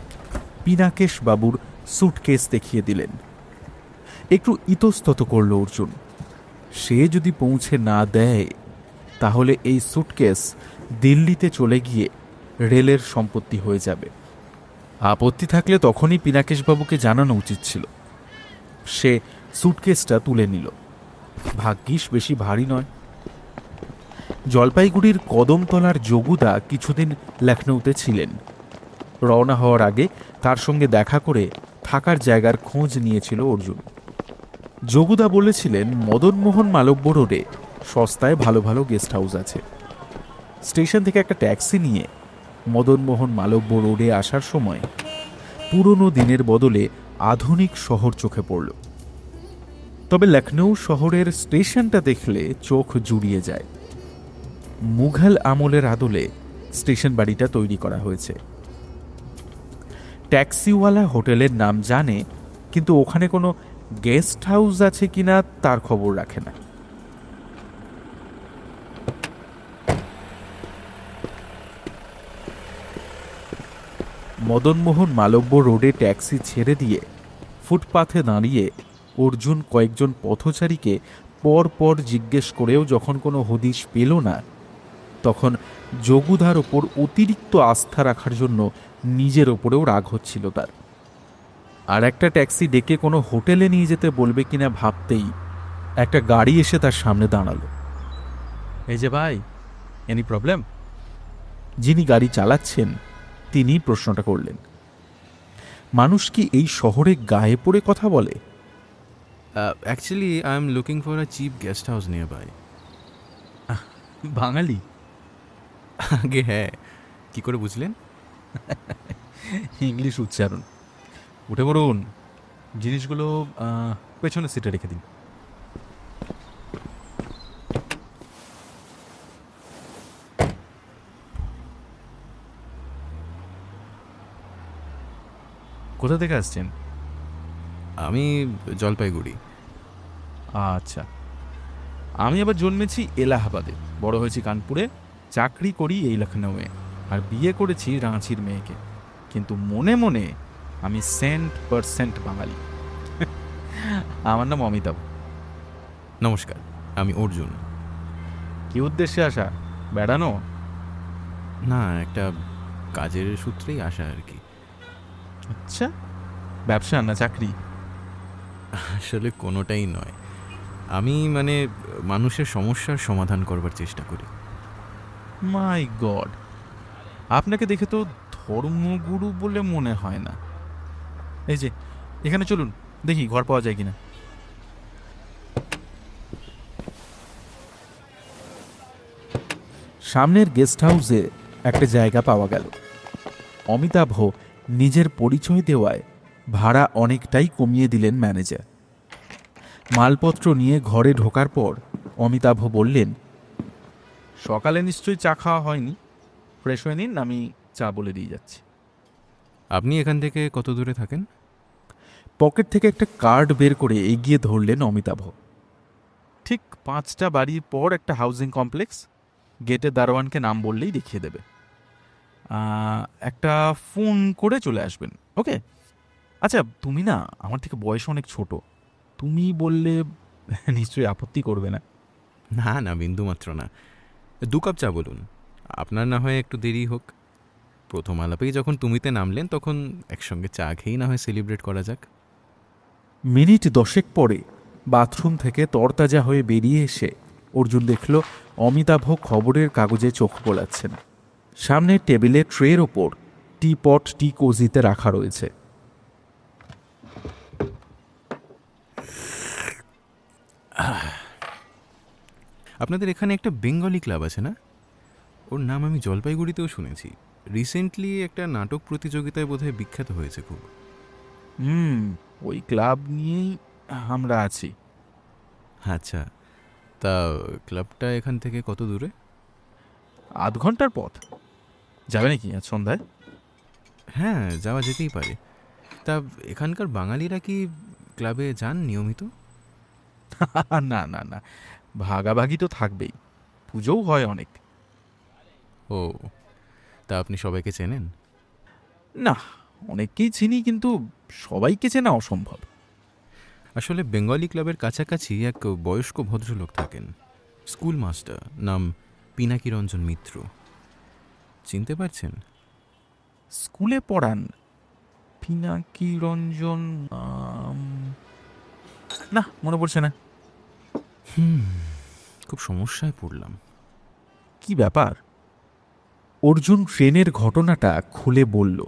পিনাকেশ বাবুর সুটকেস দেখিয়ে দিলেন। একটু ইতস্তত করল অর্জুন। সে যদি পৌঁছে না দেয় তাহলে এই সুটকেস দিল্লিতে চলে গিয়ে রেলের সম্পত্তি হয়ে যাবে। আপত্তি থাকলে তখনই পিনাকেশবাবুকে জানানো উচিত ছিল। সে সুটকেসটা তুলে নিল। ভাগ্যিস বেশি ভারী নয়। জলপাইগুড়ির কদমতলার যোগুদা কিছুদিন লখনৌতে ছিলেন। রওনা হওয়ার আগে তার সঙ্গে দেখা করে থাকার জায়গার খোঁজ নিয়েছিল অর্জুন। যোগুদা বলেছিলেন মদনমোহন মালব্য রোডে সস্তায় ভালো ভালো গেস্ট হাউস আছে। স্টেশন থেকে একটা ট্যাক্সি নিয়ে মদনমোহন মালব্য রোডে আসার সময় পুরনো দিনের বদলে আধুনিক শহর চোখে পড়ল। তবে লখনৌ শহরের স্টেশনটা দেখলে চোখ জুড়িয়ে যায়। মুঘল আমলের আদলে স্টেশন বাড়িটা তৈরি করা হয়েছে। ট্যাক্সিওয়ালা হোটেলের নাম জানে, কিন্তু ওখানে কোনো গেস্ট হাউস আছে কিনা তার খবর রাখে না। মদনমোহন মালব্য রোডে ট্যাক্সি ছেড়ে দিয়ে ফুটপাথে দাঁড়িয়ে অর্জুন কয়েকজন পথচারীকে পর পর জিজ্ঞেস করেও যখন কোনো হদিশ পেল না, তখন যোগুধার ওপর অতিরিক্ত আস্থা রাখার জন্য নিজের ওপরেও রাগ হচ্ছিল তার। আর একটা ট্যাক্সি ডেকে কোনো হোটেলে নিয়ে যেতে বলবে কিনা ভাবতেই একটা গাড়ি এসে তার সামনে দাঁড়ালো। এই যে ভাই, এনি প্রবলেম? যিনি গাড়ি চালাচ্ছেন তিনি প্রশ্নটা করলেন। মানুষ কি এই শহরে গায়ে পড়ে কথা বলে? Actually I am looking for a cheap guest house nearby. Bengali? আগে হ্যাঁ, কি করে বুঝলেন? ইংলিশ উচ্চারণ। উঠে পড়ুন, জিনিসগুলো পেছনের সিটে রেখে দিন। কোথা থেকে আসছেন? আমি জলপাইগুড়ি। আচ্ছা, আমি আবার জন্মেছি এলাহাবাদে, বড় হয়েছি কানপুরে, চাকরি করি এই লখনৌয়ে, আর বিয়ে করেছি রাঁচির মেয়েকে। কিন্তু মনে মনে আমি 100% বাঙালি। আমার নাম অমিতাভ। নমস্কার, আমি অর্জুন। কি উদ্দেশ্যে আসা? বেড়ানো? না, একটা কাজের সূত্রেই আসা আর কি। আচ্ছা, ব্যবসা না চাকরি? আসলে কোনোটাই নয়। আমি মানুষের সমস্যার সমাধান করবার চেষ্টা করি। মাই গড, আপনাকে দেখে তো ধর্মগুরু বলে মনে হয় না। এই যে এখানে চলুন, দেখি ঘর পাওয়া যায় কিনা। সামনের গেস্ট হাউসে একটা জায়গা পাওয়া গেল। অমিতাভ নিজের পরিচয় দেওয়ায় ভাড়া অনেকটাই কমিয়ে দিলেন ম্যানেজার। মালপত্র নিয়ে ঘরে ঢোকার পর অমিতাভ বললেন, সকালে নিশ্চয়ই চা খাওয়া হয়নি, ফ্রেশ হয়ে নিন, আমি চা বলে দিয়ে যাচ্ছি। আপনি এখান থেকে কত দূরে থাকেন? পকেট থেকে একটা কার্ড বের করে এগিয়ে ধরলেন অমিতাভ। ঠিক 5টা বাড়ির পর একটা হাউজিং কমপ্লেক্স, গেটে দারোয়ানকে নাম বললেই দেখিয়ে দেবে। একটা ফোন করে চলে আসবেন, ওকে? আচ্ছা, তুমি না আমার থেকে বয়স অনেক ছোট, তুমি বললে নিশ্চয়ই আপত্তি করবে না? না না, বিন্দুমাত্র না। 2 কাপ চা বলুন। আপনার না হয় একটু দেরি হোক। প্রথম আলাপেই যখন তুমিতে নামলেন, তখন একসঙ্গে চা খেয়েই না হয় সেলিব্রেট করা যাক। মিনিট 10 পরে বাথরুম থেকে তরতাজা হয়ে বেরিয়ে এসে অর্জুন দেখল অমিতাভ খবরের কাগজে চোখ বোলাচ্ছেন। সামনের টেবিলে ট্রের ওপর টি-পট টি কোজিতে রাখা রয়েছে। আপনাদের এখানে একটা বেঙ্গলি ক্লাব আছে না? ওর নাম আমি জলপাইগুড়িতেও শুনেছি। রিসেন্টলি একটা নাটক প্রতিযোগিতায় বোধহয় বিখ্যাত হয়েছে খুব। ওই ক্লাব নিয়েই আমরা আছি। আচ্ছা, তা ক্লাবটা এখান থেকে কত দূরে? আধ ঘন্টার পথ। যাবে নাকি আজ সন্ধ্যায়? হ্যাঁ, যাওয়া যেতেই পারে। তা এখানকার বাঙালিরা কি ক্লাবে যান নিয়মিত? না না না, ভাগাভাগি তো থাকবেই, পুজোও হয় অনেক। ও, তা আপনি সবাইকে চেনেন? না, অনেককেই চিনি, কিন্তু সবাইকে চেনা অসম্ভব। আসলে বেঙ্গলি ক্লাবের কাছাকাছি এক বয়স্ক ভদ্রলোক থাকেন, স্কুল মাস্টার, নাম পিনাকি রঞ্জন মিত্র। চিনতে পারছেন? স্কুলে পড়ান পিনাকি রঞ্জন? না, মনে পড়ছে না। খুব সমস্যায় পড়লাম। কি ব্যাপার? অর্জুন ট্রেনের ঘটনাটা খুলে বলল।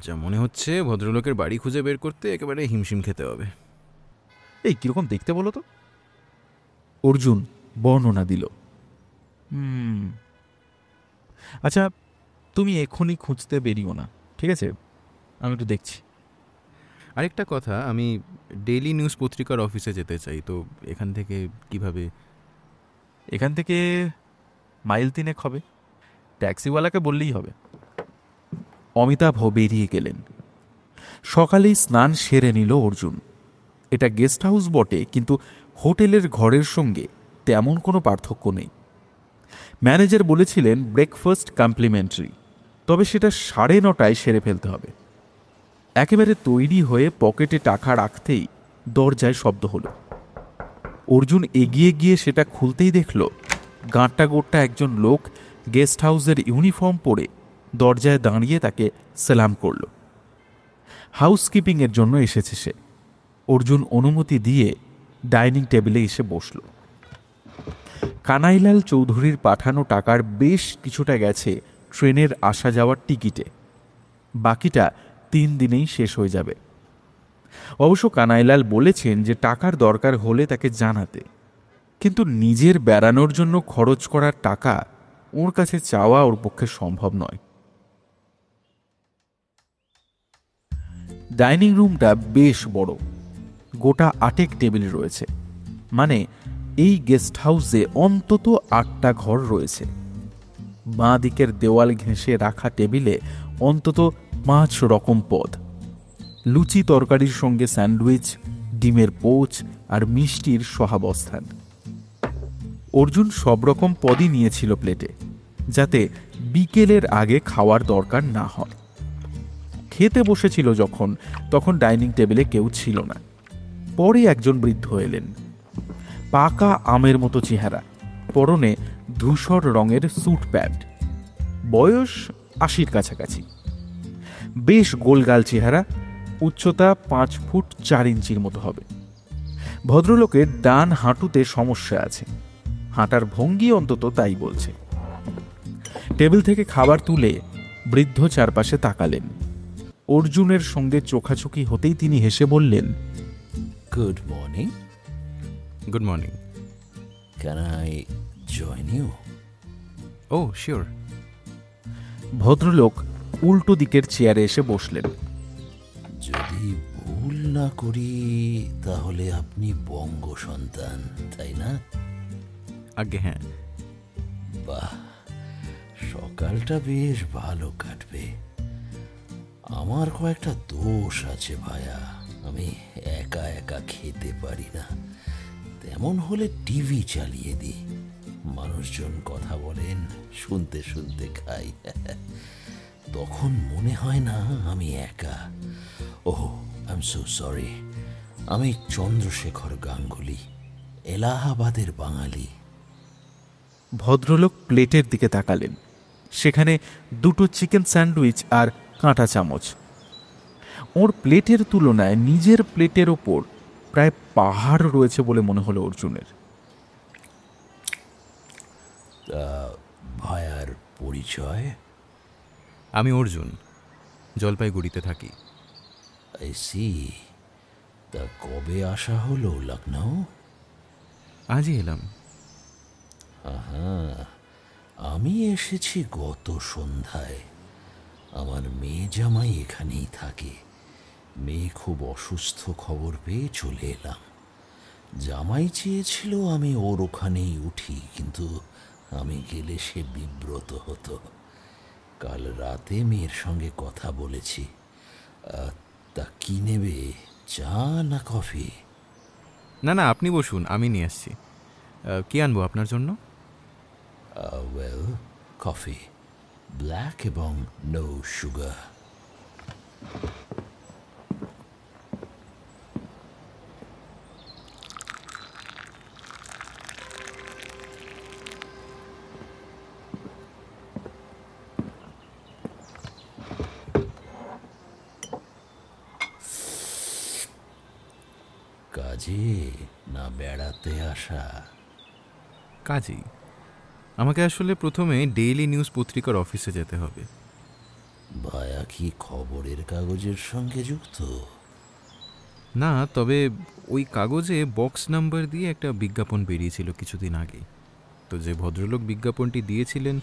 যা মনে হচ্ছে ভদ্রলোকের বাড়ি খুঁজে বের করতে একেবারে হিমশিম খেতে হবে। এই কিরকম দেখতে বলো তো? অর্জুন বর্ণনা দিল। আচ্ছা, তুমি এক্ষুনি খুঁজতে বেরিও না, ঠিক আছে? আমি একটু দেখছি। আরেকটা কথা, আমি ডেইলি নিউজ পত্রিকার অফিসে যেতে চাই, তো এখান থেকে কিভাবে? এখান থেকে মাইল 3 হবে, ট্যাক্সিওয়ালাকে বললেই হবে। অমিতাভ বেরিয়ে গেলেন। সকালেই স্নান সেরে নিল অর্জুন। এটা গেস্ট হাউস বটে, কিন্তু হোটেলের ঘরের সঙ্গে তেমন কোনো পার্থক্য নেই। ম্যানেজার বলেছিলেন ব্রেকফাস্ট কমপ্লিমেন্টারি, তবে সেটা 9:30 সেরে ফেলতে হবে। একেবারে তৈরি হয়ে পকেটে টাকা রাখতেই দরজায় শব্দ হলো। অর্জুন এগিয়ে গিয়ে সেটা খুলতেই দেখল গাঁটটা গোট্টা একজন লোক গেস্ট হাউসের ইউনিফর্ম পরে দরজায় দাঁড়িয়ে তাকে সালাম করল। হাউসকিপিংয়ের জন্য এসেছে সে। অর্জুন অনুমতি দিয়ে ডাইনিং টেবিলে এসে বসল। কানাইলাল চৌধুরীর পাঠানো টাকার বেশ কিছুটা গেছে ট্রেনের আসা যাওয়ার টিকিটে, বাকিটা 3 দিনেই শেষ হয়ে যাবে। অবশ্য কানাইলাল বলেছেন যে টাকার দরকার হলে তাকে জানাতে, কিন্তু নিজের বেড়ানোর জন্য খরচ করার টাকা ওর কাছে চাওয়া ওর পক্ষে সম্ভব নয়। ডাইনিং রুমটা বেশ বড়, গোটা 8 টেবিল রয়েছে। মানে এই গেস্ট হাউসে অন্তত 8টা ঘর রয়েছে। বাঁ দিকের দেওয়াল ঘেঁষে রাখা টেবিলে অন্তত 5 রকম পদ, লুচি তরকারির সঙ্গে স্যান্ডউইচ, ডিমের পোচ আর মিষ্টির সহাবস্থান। অর্জুন সব রকম পদই নিয়েছিল প্লেটে, যাতে বিকেলের আগে খাওয়ার দরকার না হয়। খেতে বসেছিল যখন, তখন ডাইনিং টেবিলে কেউ ছিল না। পরে একজন বৃদ্ধ এলেন, পাকা আমের মতো চেহারা, পরনে ধূসর রঙের স্যুট প্যান্ট, বয়স ৮০-র কাছাকাছি, বেশ গোলগাল চেহারা, উচ্চতা 5 ফুট 4 ইঞ্চির মতো হবে। ভদ্রলোকের ডান হাঁটুতে সমস্যা আছে, হাঁটার ভঙ্গি অন্তত তাই বলছে। টেবিল থেকে খাবার তুলে বৃদ্ধ চারপাশে তাকালেন। অর্জুনের সঙ্গে চোখাচোখি হতেই তিনি হেসে বললেন, good morning. Good morning. Can I join you? Oh sure. ভদ্রলোক উল্টো দিকের চেয়ারে এসে বসলেন। যদি ভুল না করি তাহলে আপনি বঙ্গ সন্তান, তাই না? আগে হ্যাঁ। বাহ, সকালটা বেশ ভালো কাটবে। আমার কয়েকটা দোষ আছে ভায়া, আমি একা একা খেতে পারি না। তেমন হলে টিভি চালিয়ে দিই, মানুষজন কথা বলেন, শুনতে শুনতে খাই। তখন মনে হয় না আমি একা। ওহ, আই এম সো সরি। আমি চন্দ্রশেখর গাঙ্গুলি, এলাহাবাদের বাঙালি। ভদ্রলোক প্লেটের দিকে তাকালেন। সেখানে 2টো চিকেন স্যান্ডউইচ আর কাঁটা চামচ। ওর প্লেটের তুলনায় নিজের প্লেটের ওপর প্রায় পাহাড় রয়েছে বলে মনে হলো অর্জুনের। ভায়ার পরিচয়? আমি অর্জুন, জলপাইগুড়িতে থাকি। I see. তা কবে আসা হলো লখনৌ? আজই এলাম। আমি এসেছি গত সন্ধ্যায়। আমার মেয়ে জামাই এখানেই থাকে। মেয়ে খুব অসুস্থ খবর পেয়ে চলে এলাম। জামাই চেয়েছিল আমি ওর ওখানেই উঠি, কিন্তু আমি গেলে সে বিব্রত হতো। কাল রাতে মেয়ের সঙ্গে কথা বলেছি। তা কি নেবে, চা না কফি? না না, আপনি বসুন, আমি নিয়ে আসছি। কি আনবো আপনার জন্য? ওয়েল, কফি, ব্ল্যাক এবং নো সুগার। কাজে না বেড়াতে আসা? কাজেই। আমাকে আসলে প্রথমে ডেইলি নিউজ পত্রিকার অফিসে যেতে হবে। ভায়া কি খবরের কাগজের সঙ্গে যুক্ত? না, তবে ওই কাগজে বক্স নাম্বার দিয়ে একটা বিজ্ঞাপন বেরিয়েছিল কিছুদিন আগে। তো যে ভদ্রলোক বিজ্ঞাপনটি দিয়েছিলেন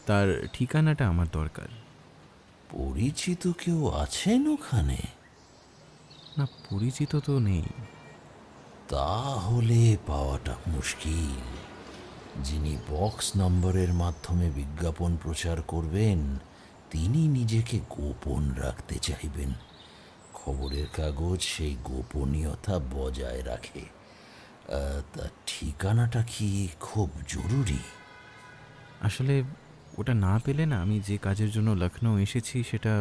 তার ঠিকানাটা আমার দরকার। পরিচিত কেউ আছেন ওখানে? না, পরিচিত তো নেই। তাহলে পাওয়াটা মুশকিল। যিনি বক্স নম্বরের মাধ্যমে বিজ্ঞাপন প্রচার করবেন তিনি নিজেকে গোপন রাখতে চাইবেন। খবরের কাগজ সেই গোপনীয়তা বজায় রাখে। তা ঠিকানাটা কি খুব জরুরি? আসলে ওটা না পেলে না আমি যে কাজের জন্য লখনৌ এসেছি সেটা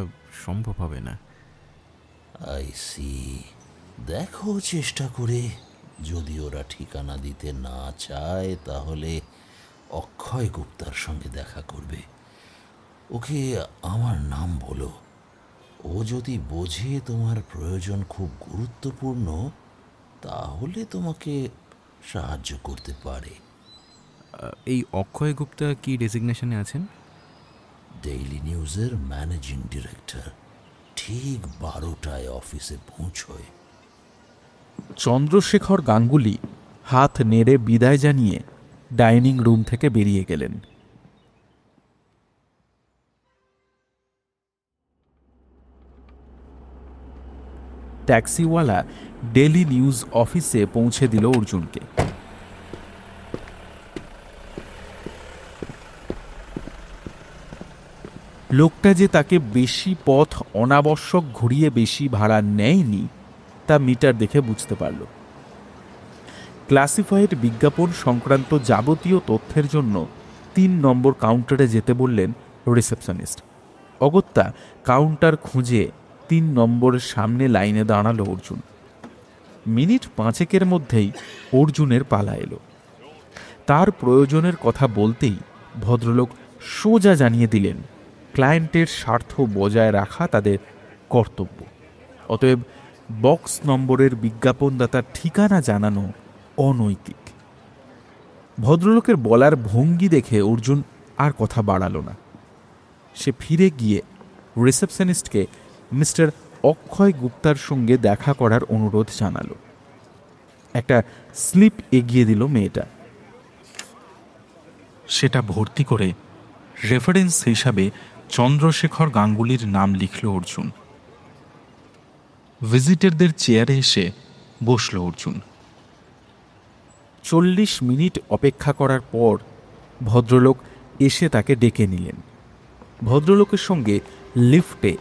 সম্ভব হবে না। I see. দেখো চেষ্টা করে, যদি ওরা ঠিকানা দিতে না চায় তাহলে অক্ষয় গুপ্তার সঙ্গে দেখা করবে। ওকে আমার নাম বলো। ও যদি বোঝে তোমার প্রয়োজন খুব গুরুত্বপূর্ণ তাহলে তোমাকে সাহায্য করতে পারে। এই অক্ষয় গুপ্তা কি ডেজিগনেশনে আছেন? ডেইলি নিউজের ম্যানেজিং ডিরেক্টর। ঠিক 12টায় অফিসে পৌঁছয়। চন্দ্রশেখর গাঙ্গুলি হাত নেড়ে বিদায় জানিয়ে ডাইনিং রুম থেকে বেরিয়ে গেলেন। ট্যাক্সিওয়ালা ডেইলি নিউজ অফিসে পৌঁছে দিল অর্জুনকে। লোকটা যে তাকে বেশি পথ অনাবশ্যক ঘুরিয়ে বেশি ভাড়া নেয়নি তা মিটার দেখে বুঝতে পারল। ক্লাসিফাইড বিজ্ঞাপন সংক্রান্ত যাবতীয় তথ্যের জন্য 3 নম্বর কাউন্টারে যেতে বললেন রিসেপশনিস্ট। অগত্যা কাউন্টার খুঁজে 3 নম্বরের সামনে লাইনে দাঁড়ালো অর্জুন। মিনিট 5 মধ্যেই অর্জুনের পালা এলো। তার প্রয়োজনের কথা বলতেই ভদ্রলোক সোজা জানিয়ে দিলেন ক্লায়েন্টের স্বার্থ বজায় রাখা তাদের কর্তব্য, অতএব বক্স নম্বরের বিজ্ঞাপনদাতার ঠিকানা জানানো অনৈতিক। ভদ্রলোকের বলার ভঙ্গি দেখে অর্জুন আর কথা বাড়ালো না। সে ফিরে গিয়ে রিসেপশনিস্টকে মিস্টার অক্ষয় গুপ্তার সঙ্গে দেখা করার অনুরোধ জানালো। একটা স্লিপ এগিয়ে দিল মেয়েটা। সেটা ভর্তি করে রেফারেন্স হিসাবে চন্দ্রশেখর গাঙ্গুলির নাম লিখল অর্জুন। ভিজিটরদের চেয়ারে এসে বসল অর্জুন। 40 মিনিট অপেক্ষা করার পর ভদ্রলোক এসে তাকে ডেকে নিলেন। ভদ্রলোকের সঙ্গে লিফটে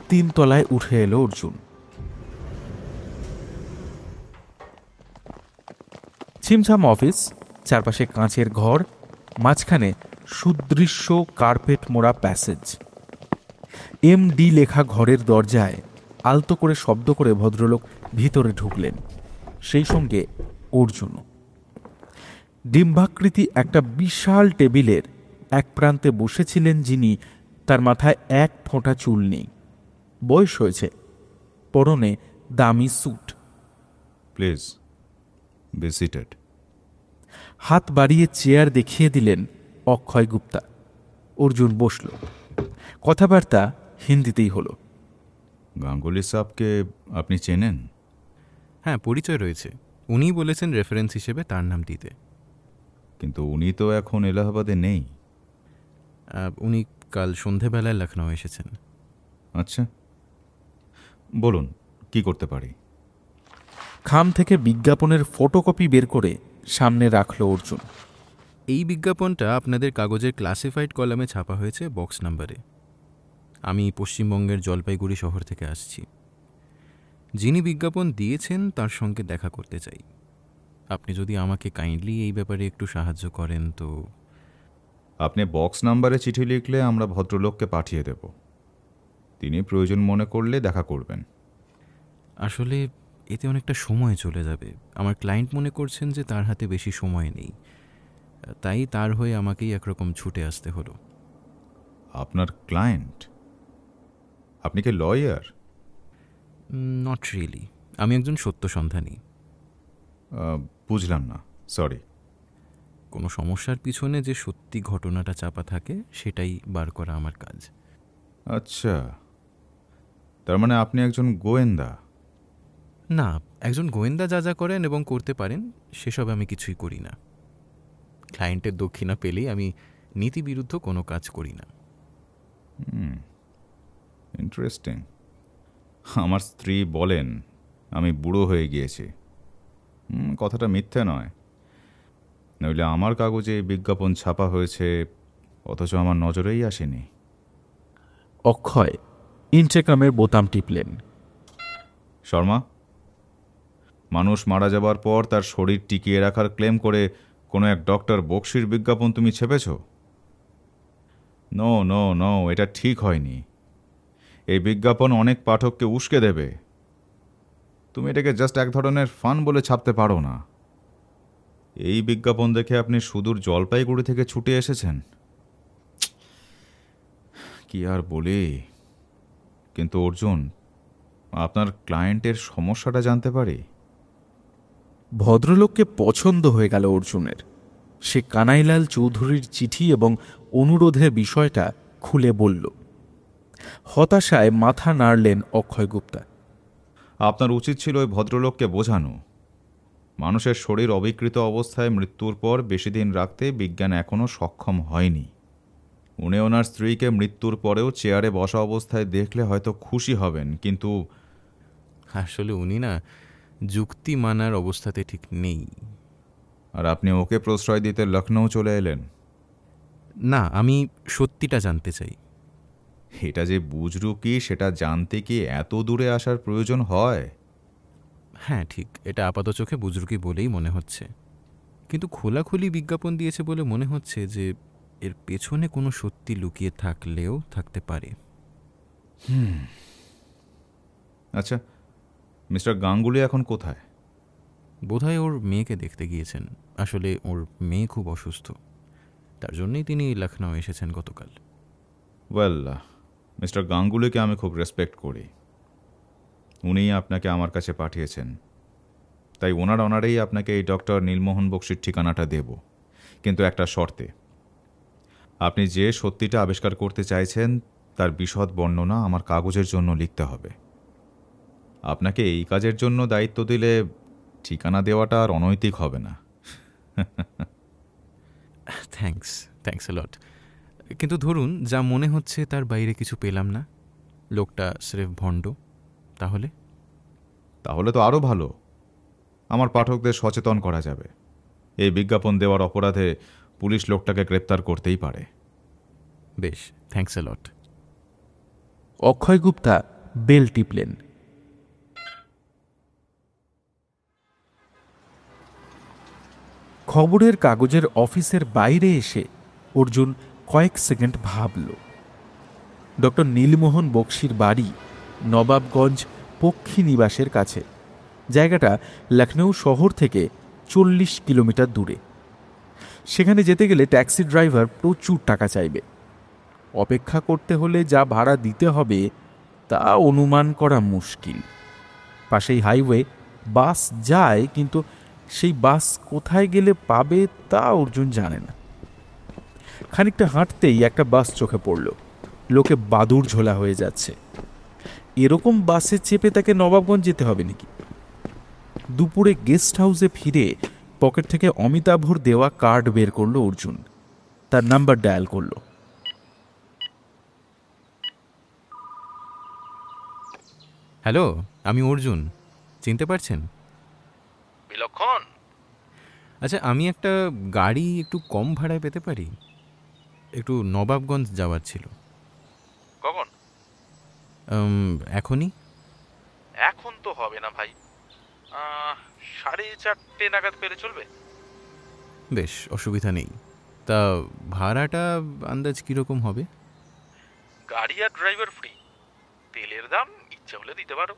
3 তলায় উঠে এলো অর্জুন। ছিমছাম অফিস, চারপাশে কাঁচের ঘর, মাঝখানে সুদৃশ্য কার্পেট মোড়া প্যাসেজ। এমডি লেখা ঘরের দরজায় আলতো করে শব্দ করে ভদ্রলোক ভিতরে ঢুকলেন, সেই সঙ্গে অর্জুন। ডিম্বাকৃতি একটা বিশাল টেবিলের এক প্রান্তে বসেছিলেন যিনি, তার মাথায় 1 ফোঁটা চুল নেই, বয়স হয়েছে, পরনে দামি স্যুট। Please be seated. হাত বাড়িয়ে চেয়ার দেখিয়ে দিলেন অক্ষয় গুপ্তা। অর্জুন বসল। কথাবার্তা হিন্দিতেই হলো। গাঙ্গুলি সাহকে আপনি চেনেন? হ্যাঁ, পরিচয় রয়েছে। উনিই বলেছেন রেফারেন্স হিসেবে তার নাম দিতে। কিন্তু উনি তো এখন এলাহাবাদে নেই। উনি কাল সন্ধেবেলায় লখনৌ এসেছেন। আচ্ছা, বলুন কি করতে পারি? খাম থেকে বিজ্ঞাপনের ফটোকপি বের করে সামনে রাখল অর্জুন। এই বিজ্ঞাপনটা আপনাদের কাগজের ক্লাসিফাইড কলামে ছাপা হয়েছে বক্স নাম্বারে। আমি পশ্চিমবঙ্গের জলপাইগুড়ি শহর থেকে আসছি। যিনি বিজ্ঞাপন দিয়েছেন তার সঙ্গে দেখা করতে চাই। আপনি যদি আমাকে কাইন্ডলি এই ব্যাপারে একটু সাহায্য করেন তো। আপনি বক্স নাম্বারে চিঠি লিখলে আমরা ভদ্রলোককে পাঠিয়ে দেব। তিনি প্রয়োজন মনে করলে দেখা করবেন। আসলে এতে অনেকটা সময় চলে যাবে। আমার ক্লায়েন্ট মনে করছেন যে তার হাতে বেশি সময় নেই, তাই তার হয়ে আমাকেই একরকম ছুটে আসতে হলো। আপনার ক্লায়েন্ট? আপনি কি লয়ার? নট রিয়েলি, আমি একজন সত্য সন্ধানী। বুঝলাম না, সরি। কোনো সমস্যার পিছনে যে সত্যি ঘটনাটা চাপা থাকে সেটাই বার করা আমার কাজ। আচ্ছা, তার মানে আপনি একজন গোয়েন্দা? না, একজন গোয়েন্দা যা যা করেন এবং করতে পারেন সেসব আমি কিছুই করি না। ক্লায়েন্টের দক্ষিণা পেলেই আমি নীতিবিরুদ্ধ কোনো কাজ করি না। ইন্টারেস্টিং। আমার স্ত্রী বলেন আমি বুড়ো হয়ে গিয়েছি। কথাটা মিথ্যে নয়। নইলে আমার কাগজে বিজ্ঞাপন ছাপা হয়েছে, অথচ আমার নজরেই আসেনি। অক্ষয় ইন্টারকমের বোতাম টিপলেন। শর্মা, মানুষ মারা যাবার পর তার শরীর টিকিয়ে রাখার ক্লেম করে কোনো এক ডক্টর বক্সির বিজ্ঞাপন তুমি ছেপেছ? নো নো নো, এটা ঠিক হয়নি। এই বিজ্ঞাপন অনেক পাঠককে উস্কে দেবে। তুমি এটাকে জাস্ট এক ধরনের ফান বলে ছাপতে পারো না। এই বিজ্ঞাপন দেখে আপনি সুদূর জলপাইগুড়ি থেকে ছুটে এসেছেন। কি আর বলি। কিন্তু অর্জুন, আপনার ক্লায়েন্টের সমস্যাটা জানতে পারি? ভদ্রলোককে পছন্দ হয়ে গেল অর্জুনের। সে কানাইলাল চৌধুরীর চিঠি এবং অনুরোধের বিষয়টা খুলে বলল। হতাশায় মাথা নাড়লেন অক্ষয় গুপ্তা। আপনার উচিত ছিল ওই ভদ্রলোককে বোঝানো, মানুষের শরীর অবিকৃত অবস্থায় মৃত্যুর পর বেশি দিন রাখতে বিজ্ঞান এখনও সক্ষম হয়নি। উনি ওনার স্ত্রীকে মৃত্যুর পরেও চেয়ারে বসা অবস্থায় দেখলে হয়তো খুশি হবেন, কিন্তু আসলে উনি না যুক্তি মানার অবস্থাতে ঠিক নেই। আর আপনি ওকে প্রশ্রয় দিতে লখনৌ চলে এলেন? না, আমি সত্যিটা জানতে চাই। এটা যে বুঝরু কি সেটা জানতে কি এত দূরে আসার প্রয়োজন হয়? হ্যাঁ ঠিক, এটা আপাত চোখে বুজরুকি বলেই মনে হচ্ছে। কিন্তু খোলাখুলি বিজ্ঞাপন দিয়েছে বলে মনে হচ্ছে যে এর পেছনে কোনো সত্যি লুকিয়ে থাকলেও থাকতে পারে। আচ্ছা, মিস্টার গাঙ্গুলি এখন কোথায়? বোধহয় ওর মেয়েকে দেখতে গিয়েছেন। আসলে ওর মেয়ে খুব অসুস্থ, তার জন্যই তিনি লখনৌ এসেছেন গতকাল। ওয়েল, মিস্টার গাঙ্গুলিকে আমি খুব রেসপেক্ট করি। উনিই আপনাকে আমার কাছে পাঠিয়েছেন, তাই ওনার অনারেই আপনাকে এই ডক্টর নীলমোহন বক্সির ঠিকানাটা দেব, কিন্তু একটা শর্তে। আপনি যে সত্যিটা আবিষ্কার করতে চাইছেন তার বিশদ বর্ণনা আমার কাগজের জন্য লিখতে হবে। আপনাকে এই কাজের জন্য দায়িত্ব দিলে ঠিকানা দেওয়াটা আর অনৈতিক হবে না। থ্যাঙ্কস এ লট। কিন্তু ধরুন যা মনে হচ্ছে তার বাইরে কিছু পেলাম না, লোকটা স্রেফ ভণ্ড, তাহলে তো আরও ভালো। আমার পাঠকদের সচেতন করা যাবে। এই বিজ্ঞাপন দেওয়ার অপরাধে পুলিশ লোকটাকে গ্রেপ্তার করতেই পারে। বেশ, thanks a lot. Akshay Gupta bell টিপলেন। খবরের কাগজের অফিসের বাইরে এসে অর্জুন কয়েক সেকেন্ড ভাবল। ডক্টর নীলমোহন বক্সির বাড়ি নবাবগঞ্জ পক্ষী নিবাসের কাছে। জায়গাটা লখনৌ শহর থেকে 40 কিলোমিটার দূরে। সেখানে যেতে গেলে ট্যাক্সি ড্রাইভার প্রচুর টাকা চাইবে। অপেক্ষা করতে হলে যা ভাড়া দিতে হবে তা অনুমান করা মুশকিল। পাশেই হাইওয়ে, বাস যায়, কিন্তু সেই বাস কোথায় গেলে পাবে তা অর্জুন জানে না। খানিকটা হাঁটতেই একটা বাস চোখে পড়ল। লোকে বাদুড় ঝোলা হয়ে যাচ্ছে। এরকম বাসে চেপে তাকে নবাবগঞ্জ যেতে হবে নাকি? দুপুরে গেস্ট হাউসে ফিরে পকেট থেকে অমিতাভর দেওয়া কার্ড বের করলো অর্জুন। তার নাম্বার ডায়াল করলো। হ্যালো, আমি অর্জুন, চিনতে পারছেন? বিলক্ষণ। আচ্ছা, আমি একটা গাড়ি একটু কম ভাড়ায় পেতে পারি? একটু নবাবগঞ্জ যাওয়ার ছিল। কখন? এখনই? এখন তো হবে না ভাই, 4:30 নাগাদ পেলে চলবে? বেশ, অসুবিধা নেই। তা ভাড়াটা আন্দাজ কীরকম হবে? গাড়ি আর ড্রাইভার ফ্রি। তেলের দাম ইচ্ছা হলে দিতে পারো।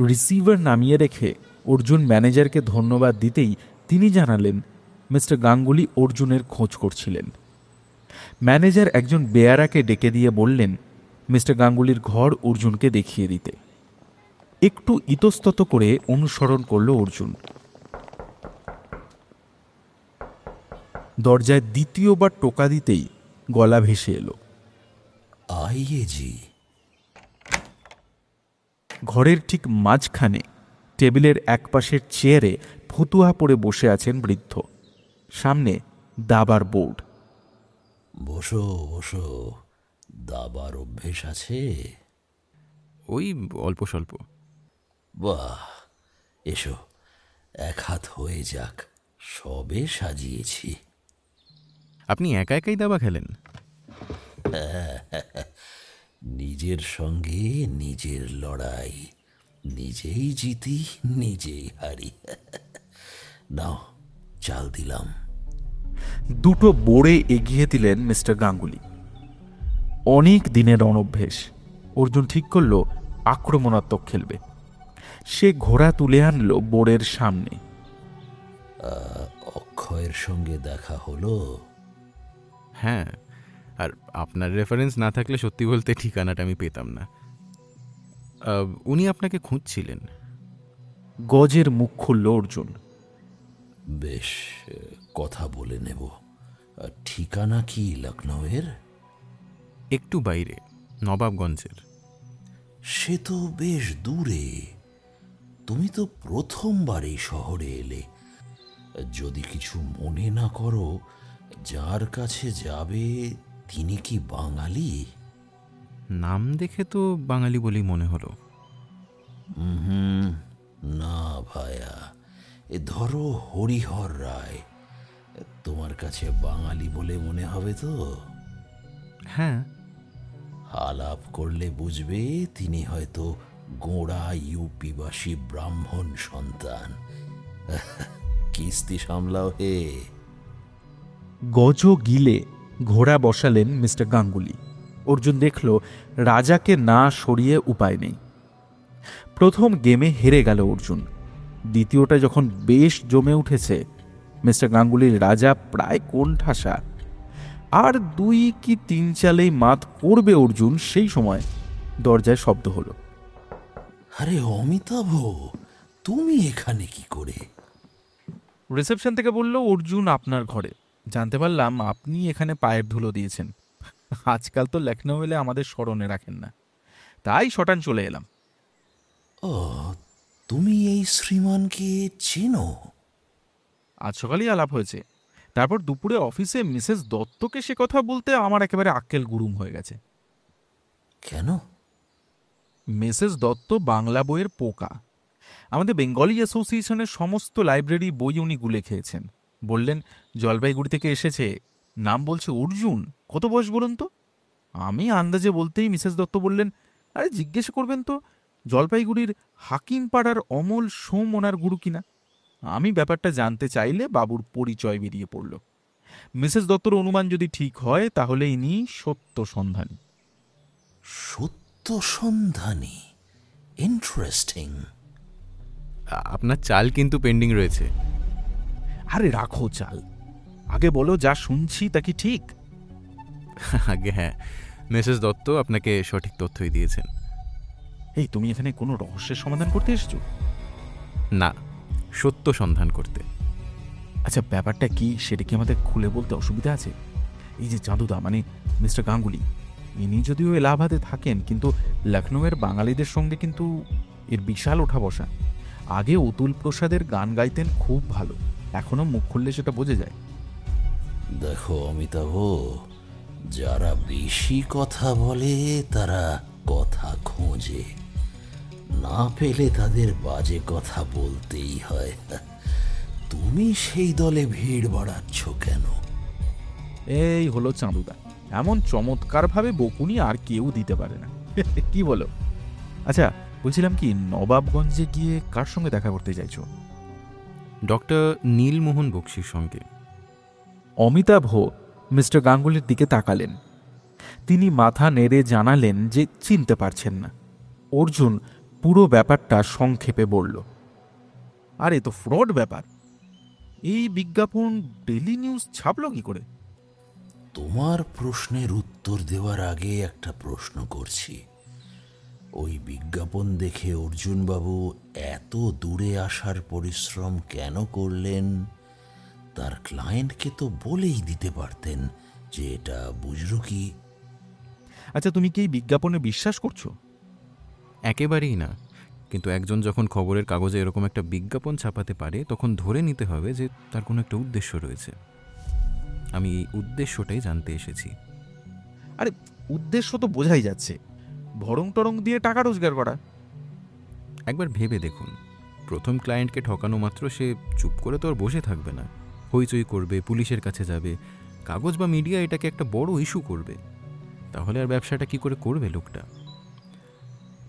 রিসিভার নামিয়ে রেখে অর্জুন ম্যানেজারকে ধন্যবাদ দিতেই তিনি জানালেন মিস্টার গাঙ্গুলি অর্জুনের খোঁজ করছিলেন। ম্যানেজার একজন বেয়ারাকে ডেকে দিয়ে বললেন মিস্টার গাঙ্গুলির ঘর অর্জুনকে দেখিয়ে দিতে। একটু ইতস্তত করে অনুসরণ করল অর্জুন। দরজায় দ্বিতীয়বার টোকা দিতেই গলা ভেসে এলো, আইয়ে জি। ঘরের ঠিক মাঝখানে টেবিলের একপাশের চেয়ারে ফতুয়া পরে বসে আছেন বৃদ্ধ। সামনে দাবার বোর্ড। বসো বসো, দাবার অভ্যেস আছে? ওই অল্প স্বল্প। বাহ, এসো, এক হাত হয়ে যাক, সবে সাজিয়েছি। আপনি একা একাই দাবা খেলেন? নিজের সঙ্গে নিজের লড়াই, নিজেই জিতি নিজেই হারি। নাও, চাল দিলাম। দুটো বোর্ডে এগিয়ে দিলেন মিস্টার গাঙ্গুলি। অনেক দিনের অনভ্যেস। অর্জুন ঠিক করল আক্রমণাত্মক খেলবে। সে ঘোড়া তুলে আনলো বোর্ডের সামনে। অক্ষয়ের সঙ্গে দেখা হলো? হ্যাঁ, আর আপনার রেফারেন্স না থাকলে সত্যি বলতে ঠিকানাটা আমি পেতাম না। উনি আপনাকে খুঁজছিলেন। গজের মুখ খুলল অর্জুন। বেশ, কথা বলে নেব। ঠিকানা কি লখনৌয়ের? একটু বাইরে, নবাবগঞ্জের। সে তো বেশ দূরে। তুমি তো প্রথমবার এই শহরে এলে। যদি কিছু মনে না করো, যার কাছে যাবে তিনি কি বাঙালি? নাম দেখে তো বাঙালি বলেই মনে হলো। না ভায়া, এ ধরো হরিহর রায়, তোমার কাছে বাঙালি বলে মনে হবে তো? হ্যাঁ। আলাপ করলে বুঝবে তিনি হয়তো গোঁড়া ইউপিবাসী ব্রাহ্মণ সন্তান। কিস্তি সামলাও হে। গজ গিলে ঘোড়া বসালেন মিস্টার গাঙ্গুলি। অর্জুন দেখল রাজাকে না সরিয়ে উপায় নেই। প্রথম গেমে হেরে গেল অর্জুন। দ্বিতীয়টা যখন বেশ জমে উঠেছে, মিস্টার গাঙ্গুলির রাজা প্রায় কোণঠাসা। আর 2 কি 3 চালেই মাত করবে অর্জুন, সেই সময় দরজায় শব্দ হলো। আরে অমিতাভ, তুমি এখানে কি করে? রিসেপশন থেকে বলল অর্জুন আপনার ঘরে। জানতে পারলাম আপনি এখানে পায়ের ধুলো দিয়েছেন। আজকাল তো লখনৌ এলে আমাদের স্মরণে রাখেন না, তাই শটান চলে এলাম। ও, তুমি এই শ্রীমানকে চেনো? আজ সকালেই আলাপ হয়েছে। তারপর দুপুরে অফিসে মিসেস দত্তকে সে কথা বলতে আমার একেবারে আক্কেল গুরুম হয়ে গেছে। কেন? মিসেস দত্ত বাংলা বইয়ের পোকা। আমাদের বেঙ্গলি অ্যাসোসিয়েশনের সমস্ত লাইব্রেরি বই উনি গুলে খেয়েছেন। বললেন জলপাইগুড়ি থেকে এসেছে, নাম বলছে অর্জুন। কত বয়স বলুন তো? আমি আন্দাজে বলতেই মিসেস দত্ত বললেন, আরে জিজ্ঞেস করবেন তো জলপাইগুড়ির হাকিমপাড়ার অমল সোম ওনার গুরু কিনা। আমি ব্যাপারটা জানতে চাইলে বাবুর পরিচয় বেরিয়ে পড়ল। মিসেস দত্তর অনুমান যদি ঠিক হয় তাহলে ইনি সত্য সন্ধানী। সত্য সন্ধানী? ইন্টারেস্টিং। আপনার চাল কিন্তু পেন্ডিং রয়েছে। আরে রাখো চাল, আগে বলো যা শুনছি তা কি ঠিক? আগে হ্যাঁ, মিসেস দত্ত আপনাকে সঠিক তথ্যই দিয়েছেন। এই তুমি এখানে কোনো রহস্যের সমাধান করতে এসেছো? না, সত্য সন্ধান করতে। আচ্ছা, ব্যাপারটা কি সেটা কি আমাদের খুলে বলতে অসুবিধা আছে? এই যে চাঁদুদা মানে মিস্টার গাঙ্গুলি, ইনি যদিও এলাহাবাদে থাকেন, কিন্তু লখনৌয়ের বাঙালিদের সঙ্গে কিন্তু এর বিশাল ওঠা বসা। আগে অতুল প্রসাদের গান গাইতেন খুব ভালো, এখনো মুখ খুললে সেটা বোঝা যায়। দেখো অমিতাভ, যারা বেশি কথা বলে তারা কথা খোঁজে, না পেলে তাদের বাজে কথা বলতেই হয়। তুমি সেই দলে ভিড় বাড়াচ্ছ কেন? এই হলো চাঁদুদা, এমন চমৎকারভাবে বকুনি আর কেউ দিতে পারে না। কি বলো? আচ্ছা বলছিলাম কি, নবাবগঞ্জে গিয়ে কার সঙ্গে দেখা করতে চাইছো? ডক্টর নীলমোহন বক্সির সঙ্গে। অমিতাভ মিস্টার গাঙ্গুলির দিকে তাকালেন। তিনি মাথা নেড়ে জানালেন যে চিনতে পারছেন না। অর্জুন পুরো ব্যাপারটা সংক্ষেপে বলল। আরে তো ফ্রড ব্যাপার। এই বিজ্ঞাপন ডেইলি নিউজ ছাপলো কি করে? তোমার প্রশ্নের উত্তর দেওয়ার আগে একটা প্রশ্ন করছি। ওই বিজ্ঞাপন দেখে অর্জুনবাবু এত দূরে আসার পরিশ্রম কেন করলেন? তার ক্লায়েন্টকে তো বলেই দিতে পারতেন যে এটা বুজরুকি। আচ্ছা, তুমি কি এই বিজ্ঞাপনে বিশ্বাস করছো? একেবারেই না, কিন্তু একজন যখন খবরের কাগজে এরকম একটা বিজ্ঞাপন ছাপাতে পারে তখন ধরে নিতে হবে যে তার কোনো একটা উদ্দেশ্য রয়েছে। আমি এই উদ্দেশ্যটাই জানতে এসেছি। আরে উদ্দেশ্য তো বোঝাই যাচ্ছে, ভরং টরং দিয়ে টাকা রোজগার করা। একবার ভেবে দেখুন, প্রথম ক্লায়েন্টকে ঠকানো মাত্র সে চুপ করে তো আর বসে থাকবে না, হইচই করবে, পুলিশের কাছে যাবে, কাগজ বা মিডিয়া এটাকে একটা বড় ইস্যু করবে। তাহলে আর ব্যবসাটা কি করে করবে লোকটা?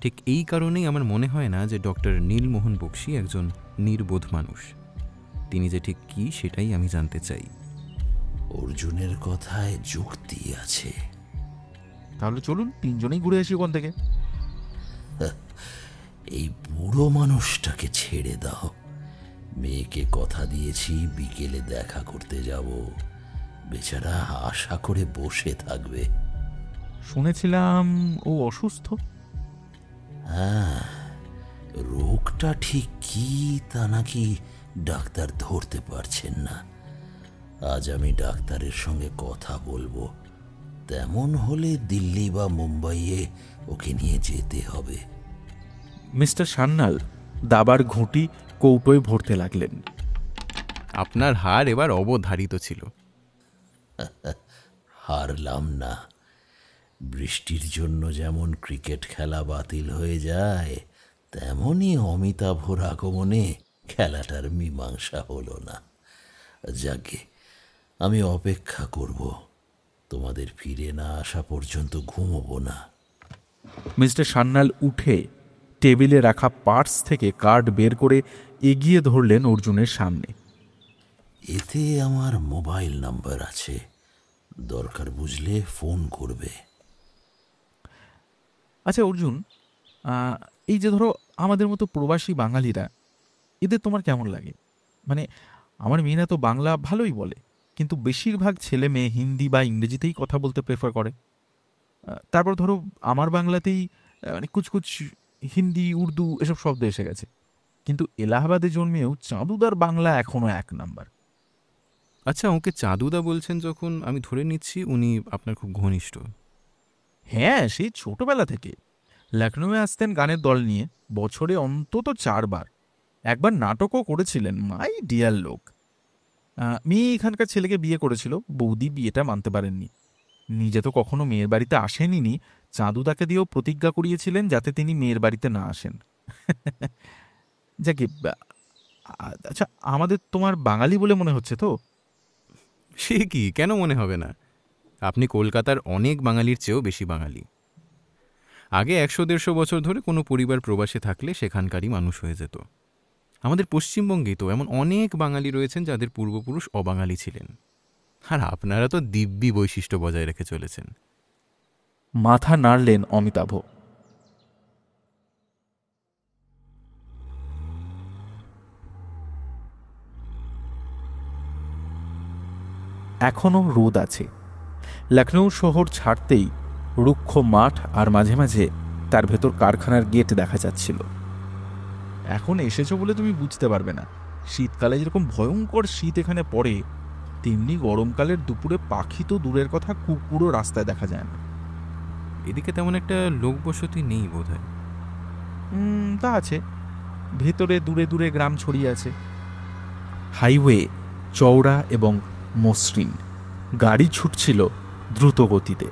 ঠিক এই কারণেই আমার মনে হয় না যে ডক্টর নীলমোহন বক্সি একজন নির্বোধ মানুষ। তিনি যে ঠিক কি সেটাই আমি জানতে চাই। অর্জুনের কথায় যুক্তি আছে। তাহলে চলুন তিনজনেই ঘুরে আসি ওখান থেকে। এই বুড়ো মানুষটাকে ছেড়ে দাও। মেয়েকে কথা দিয়েছি বিকেলে দেখা করতে যাব। বেচারা আশা করে বসে থাকবে। শুনেছিলাম ও অসুস্থ। হ্যাঁ, রোগটা ঠিক কি তা নাকি ডাক্তার ধরতে পারছেন না। আজ আমি ডাক্তারের সঙ্গে কথা বলবো। তেমন হলে দিল্লি বা মুম্বাইয়ে ওকে নিয়ে যেতে হবে। মিস্টার সান্যাল দাবার ঘুঁটি কৌটোয় ভরতে লাগলেন। আপনার হার এবার অবধারিত ছিল। হারলাম না। বৃষ্টির জন্য যেমন ক্রিকেট খেলা বাতিল হয়ে যায়, তেমনই অমিতাভর আগমনে খেলাটার মীমাংসা হলো না। যাকে আমি অপেক্ষা করব। তোমাদের ফিরে না আসা পর্যন্ত ঘুমোবো না। মিস্টার সান্যাল উঠে টেবিলে রাখা পার্স থেকে কার্ড বের করে এগিয়ে ধরলেন অর্জুনের সামনে। এতে আমার মোবাইল নাম্বার আছে, দরকার বুঝলে ফোন করবে। আচ্ছা অর্জুন, এই যে ধরো আমাদের মতো প্রবাসী বাঙালিরা, এদের তোমার কেমন লাগে? মানে আমার মেয়েরা তো বাংলা ভালোই বলে, কিন্তু বেশিরভাগ ছেলে মেয়ে হিন্দি বা ইংরেজিতেই কথা বলতে প্রেফার করে। তারপর ধরো আমার বাংলাতেই মানে কুচকুচ হিন্দি উর্দু এসব শব্দ এসে গেছে, কিন্তু এলাহাবাদে জন্মেও চাঁদুদার বাংলা এখনো 1 নাম্বার। আচ্ছা, ওকে চাঁদুদা বলছেন যখন, আমি ধরে নিচ্ছি উনি আপনার খুব ঘনিষ্ঠ। হ্যাঁ, সেই ছোটবেলা থেকে লখনৌয়ে আসতেন গানের দল নিয়ে, বছরে অন্তত 4 বার। একবার নাটকও করেছিলেন, মাই ডিয়ার লোক। মেয়ে এখানকার ছেলেকে বিয়ে করেছিল, বৌদি বিয়েটা মানতে পারেননি। নিজে তো কখনো মেয়ের বাড়িতে আসেনি, চাঁদুদাকে দিয়েও প্রতিজ্ঞা করিয়েছিলেন যাতে তিনি মেয়ের বাড়িতে না আসেন। যাকে, আচ্ছা আমাদের তোমার বাঙালি বলে মনে হচ্ছে তো? সে কি, কেন মনে হবে না? আপনি কলকাতার অনেক বাঙালির চেয়েও বেশি বাঙালি। আগে 100-150 বছর ধরে কোনো পরিবার প্রবাসে থাকলে সেখানকারই মানুষ হয়ে যেত। আমাদের পশ্চিমবঙ্গে তো এমন অনেক বাঙালি রয়েছেন যাদের পূর্বপুরুষ অবাঙালি ছিলেন, আর আপনারা তো দিব্যি বৈশিষ্ট্য বজায় রেখে চলেছেন। মাথা নাড়লেন অমিতাভ। এখনো রোদ আছে। লখনৌ শহর ছাড়তেই রুক্ষ মাঠ, আর মাঝে মাঝে তার ভেতর কারখানার গেট দেখা যাচ্ছিল। এখন এসেছো বলে তুমি বুঝতে পারবে না, শীতকালে যেরকম ভয়ঙ্কর শীত এখানে পড়ে, তেমনি গরমকালের দুপুরে পাখি তো দূরের কথা, কুকুরও রাস্তায় দেখা যায় না। এদিকে তেমন একটা লোকবসতি নেই বোধহয়। তা আছে, ভেতরে দূরে দূরে গ্রাম ছড়িয়ে আছে। হাইওয়ে চওড়া এবং মসৃণ, গাড়ি ছুটছিল দ্রুত গতিতে।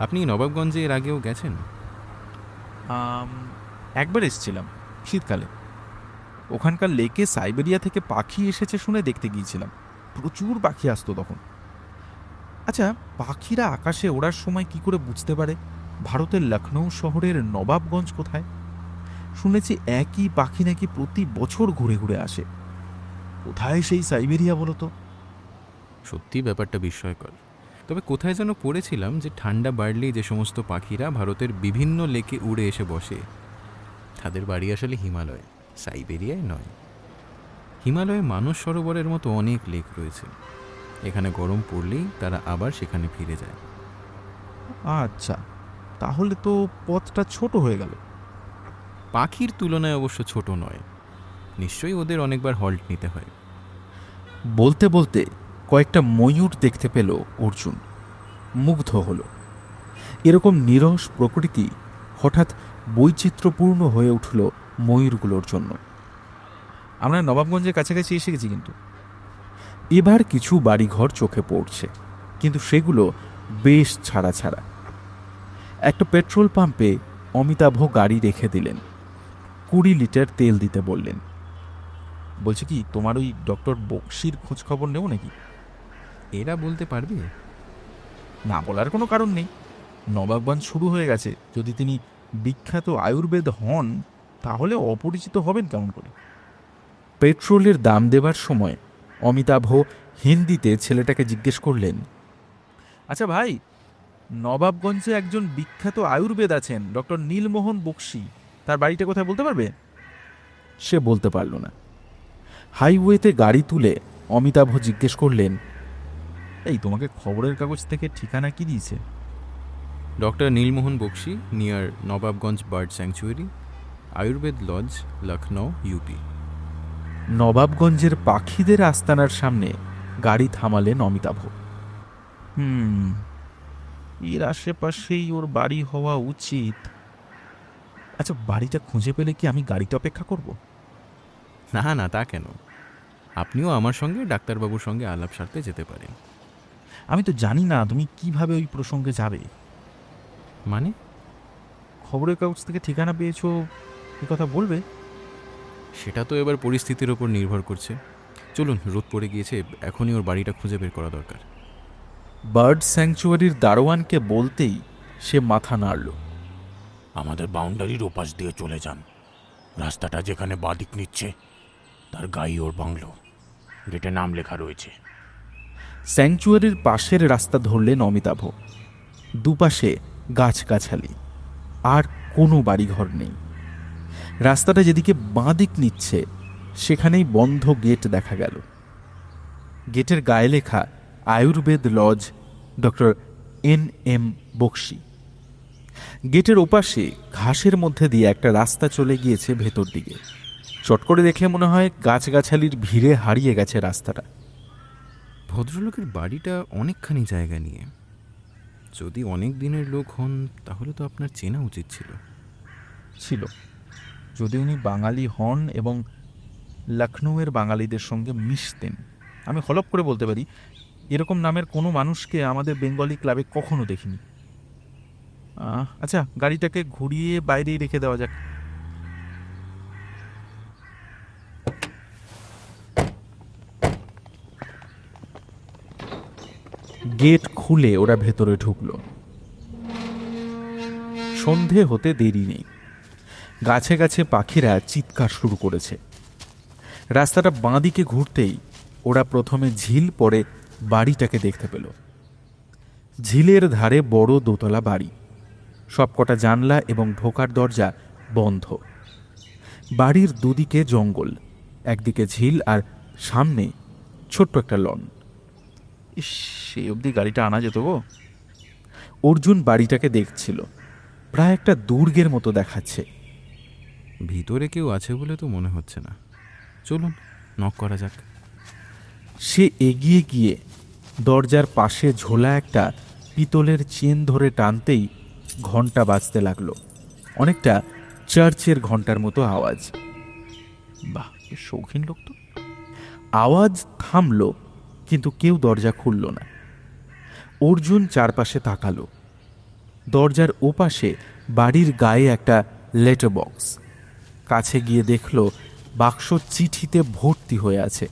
আপনি নবাবগঞ্জে এর আগেও গেছেন? একবার এসেছিলাম শীতকালে। ওখানকার লেকে সাইবেরিয়া থেকে পাখি এসেছে শুনে দেখতে গিয়েছিলাম। প্রচুর পাখি আসতো তখন। আচ্ছা, পাখিরা আকাশে ওড়ার সময় কি করে বুঝতে পারে ভারতের লখনৌ শহরের নবাবগঞ্জ কোথায়? শুনেছি একই পাখি নাকি প্রতি বছর ঘুরে ঘুরে আসে। কোথায় সেই সাইবেরিয়া বলো তো? সত্যি ব্যাপারটা বিস্ময়কর। তবে কোথায় যেন পড়েছিলাম যে ঠান্ডা বাড়লেই যে সমস্ত পাখিরা ভারতের বিভিন্ন লেকে উড়ে এসে বসে, তাদের বাড়ি আসলে হিমালয়, সাইবেরিয়ায় নয়। হিমালয়ে মানস সরোবরের মতো অনেক লেক রয়েছে, এখানে গরম পড়লেই তারা আবার সেখানে ফিরে যায়। আচ্ছা, তাহলে তো পথটা ছোট হয়ে গেল। পাখির তুলনায় অবশ্য ছোট নয়, নিশ্চয়ই ওদের অনেকবার হল্ট নিতে হয়। বলতে বলতে কয়েকটা ময়ূর দেখতে পেল অর্জুন, মুগ্ধ হল। এরকম নিরস প্রকৃতি হঠাৎ বৈচিত্র্যপূর্ণ হয়ে উঠল ময়ূরগুলোর জন্য। আমরা নবাবগঞ্জের কাছাকাছি এসে গেছি, কিন্তু এবার কিছু বাড়িঘর চোখে পড়ছে, কিন্তু সেগুলো বেশ ছাড়া ছাড়া। একটা পেট্রোল পাম্পে অমিতাভ গাড়ি রেখে দিলেন, 20 লিটার তেল দিতে বললেন। বলছে কি, তোমার ওই ডক্টর বক্সির খোঁজ খবর নেব নাকি? এরা বলতে পারবে? না বলার কোনো কারণ নেই, নবাবগঞ্জ শুরু হয়ে গেছে। যদি তিনি বিখ্যাত আয়ুর্বেদ হন, তাহলে অপরিচিত হবেন কেমন করে? পেট্রোলের দাম দেবার সময় অমিতাভ হিন্দিতে ছেলেটাকে জিজ্ঞেস করলেন, আচ্ছা ভাই, নবাবগঞ্জে একজন বিখ্যাত আয়ুর্বেদ আছেন, ডক্টর নীলমোহন বক্সি, তার বাড়িটা কোথায় বলতে পারবে? সে বলতে পারল না। হাইওয়েতে গাড়ি তুলে অমিতাভ জিজ্ঞেস করলেন, এই তোমাকে খবরের কাগজ থেকে ঠিকানা কি দিয়েছে? Doctor Nilmohan Bakshi, near Nawabganj bird sanctuary, Ayurveda lodge, Lucknow, UP. নবাবগঞ্জের পাখিদের আস্তানার সামনে গাড়ি থামালেন অমিতাভ। এর আশেপাশেই ওর বাড়ি হওয়া উচিত। আচ্ছা, বাড়িটা খুঁজে পেলে কি আমি গাড়িতে অপেক্ষা করব? না না, তা কেন? আপনিও আমার সঙ্গে ডাক্তারবাবুর সঙ্গে আলাপ সারতে যেতে পারেন। আমি তো জানি না তুমি কিভাবে ওই প্রসঙ্গে যাবে। মানে? খবরের কাগজ থেকে ঠিকানা পেয়েছো, এ কথা বলবে? সেটা তো এবার পরিস্থিতির ওপর নির্ভর করছে। চলুন, রোদ পড়ে গিয়েছে, এখনই ওর বাড়িটা খুঁজে বের করা দরকার। বার্ড স্যাংচুয়ারির দারোয়ানকে বলতেই সে মাথা নাড়ল। আমাদের বাউন্ডারির ওপাশ দিয়ে চলে যান, রাস্তাটা যেখানে বাদিক নিচ্ছে তার গায়ে ওর বাংলো। গেটে নাম লেখা রয়েছে। স্যাংচুয়ারির পাশের রাস্তা ধরলেন অমিতাভ। দুপাশে গাছগাছালি, আর কোনো বাড়িঘর নেই। রাস্তাটা যেদিকে বাঁ দিক নিচ্ছে সেখানেই বন্ধ গেট দেখা গেল। গেটের গায়ে লেখা Ayurveda lodge, doctor N.M. Bakshi. গেটের ওপাশে ঘাসের মধ্যে দিয়ে একটা রাস্তা চলে গিয়েছে ভেতর দিকে। চট করে দেখলে মনে হয় গাছগাছালির ভিড়ে হারিয়ে গেছে রাস্তাটা। ভদ্রলোকের বাড়িটা অনেকখানি জায়গা নিয়ে। যদি অনেক দিনের লোক হন তাহলে তো আপনার চেনা উচিত ছিল, যদি উনি বাঙালি হন এবং লখনৌয়ের বাঙালিদের সঙ্গে মিশতেন। আমি হলপ করে বলতে পারি এরকম নামের কোনো মানুষকে আমাদের বেঙ্গলি ক্লাবে কখনো দেখিনি। আচ্ছা, গাড়িটাকে ঘুরিয়ে বাইরেই রেখে দেওয়া যাক। গেট খুলে ওরা ভেতরে ঢুকল। সন্ধে হতে দেরি নেই। গাছে গাছে পাখিরা চিৎকার শুরু করেছে। রাস্তাটা বাঁ দিকে ঘুরতেই ওরা প্রথমে ঝিল, পরে বাড়িটাকে দেখতে পেল। ঝিলের ধারে বড় দোতলা বাড়ি, সবকটা জানলা এবং ঢোকার দরজা বন্ধ। বাড়ির দুদিকে জঙ্গল, একদিকে ঝিল আর সামনে ছোট্ট একটা লন। সেই অবধি গাড়িটা আনা যেত গো। অর্জুন বাড়িটাকে দেখছিল, প্রায় একটা দুর্গের মতো দেখাচ্ছে। ভিতরে কেউ আছে বলে তো মনে হচ্ছে না। চলুন নক করা যাক। সে এগিয়ে গিয়ে দরজার পাশে ঝোলা একটা পিতলের চেন ধরে টানতেই ঘন্টা বাজতে লাগলো, অনেকটা চার্চের ঘন্টার মতো আওয়াজ। বাহ, শৌখিন লোক তো। আওয়াজ থামলো, কিন্তু কেউ দরজা খুলল না। অর্জুন চারপাশে তাকালো। দরজার ওপাশে বাড়ির গায়ে একটা লেটার বক্স। কাছে গিয়ে দেখল বাক্স চিঠিতে ভর্তি হয়ে আছে।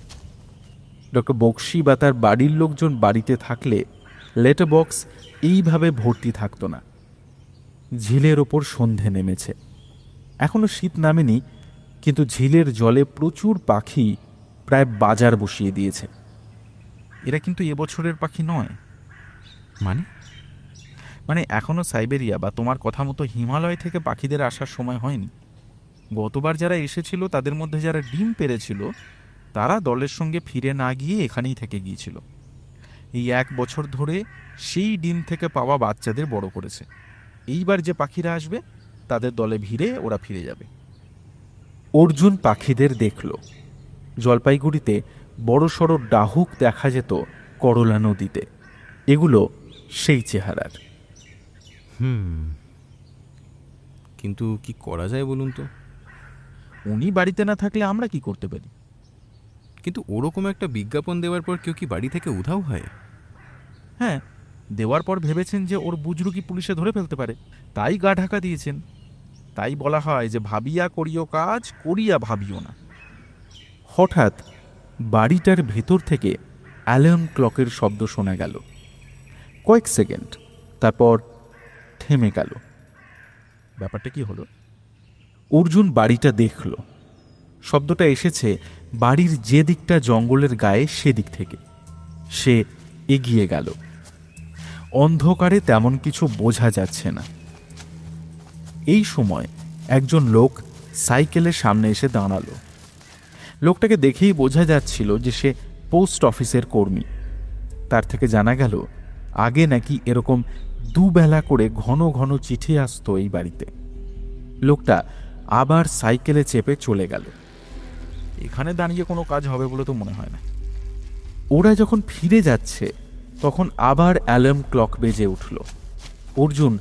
ডক্টর বক্সি বা তার বাড়ির লোকজন বাড়িতে থাকলে লেটার বক্স এইভাবে ভর্তি থাকতো না। ঝিলের ওপর সন্ধে নেমেছে, এখনো শীত নামেনি, কিন্তু ঝিলের জলে প্রচুর পাখি প্রায় বাজার বসিয়ে দিয়েছে। এরা কিন্তু এবছরের পাখি নয়। মানে এখনো সাইবেরিয়া বা তোমার কথা মতো হিমালয় থেকে পাখিদের আসার সময় হয়নি। গতবার যারা এসেছিল তাদের মধ্যে যারা ডিম পেড়েছিল তারা দলের সঙ্গে ফিরে না গিয়ে এখানেই থেকে গিয়েছিল। এই 1 বছর ধরে সেই ডিম থেকে পাওয়া বাচ্চাদের বড় করেছে। এইবার যে পাখিরা আসবে তাদের দলে ভিড়ে ওরা ফিরে যাবে। অর্জুন পাখিদের দেখল। জলপাইগুড়িতে বড়সড় ডাহুক দেখা যেত করলা নদীতে, এগুলো সেই চেহারার। কিন্তু কি করা যায় বলুন তো? উনি বাড়িতে না থাকলে আমরা কি করতে পারি? কিন্তু ওরকম একটা বিজ্ঞাপন দেওয়ার পর কেউ কি বাড়ি থেকে উধাও হয়? হ্যাঁ, দেওয়ার পর ভেবেছেন যে ওর বুজরুকি পুলিশে ধরে ফেলতে পারে, তাই গা ঢাকা দিয়েছেন। তাই বলা হয় যে ভাবিয়া করিও কাজ, করিয়া ভাবিও না। হঠাৎ বাড়িটার ভেতর থেকে অ্যালার্ম ক্লকের শব্দ শোনা গেল। কয়েক সেকেন্ড, তারপর থেমে গেল। ব্যাপারটা কি হলো? অর্জুন বাড়িটা দেখল। শব্দটা এসেছে বাড়ির যে দিকটা জঙ্গলের গায়ে সেদিক থেকে। সে এগিয়ে গেল। অন্ধকারে তেমন কিছু বোঝা যাচ্ছে না। এই সময় একজন লোক সাইকেলের সামনে এসে দাঁড়ালো। লোকটাকে দেখেই বোঝা যাচ্ছিল যে সে পোস্ট অফিসের কর্মী। তার থেকে জানা গেল আগে নাকি এরকম দুবেলা করে ঘন ঘন চিঠি আসতো এই বাড়িতে। লোকটা আবার সাইকেলে চেপে চলে গেল। এখানে দাঁড়িয়ে কোনো কাজ হবে বলে তো মনে হয় না। ওরা যখন ফিরে যাচ্ছে তখন আবার অ্যালার্ম ক্লক বেজে উঠল। অর্জুন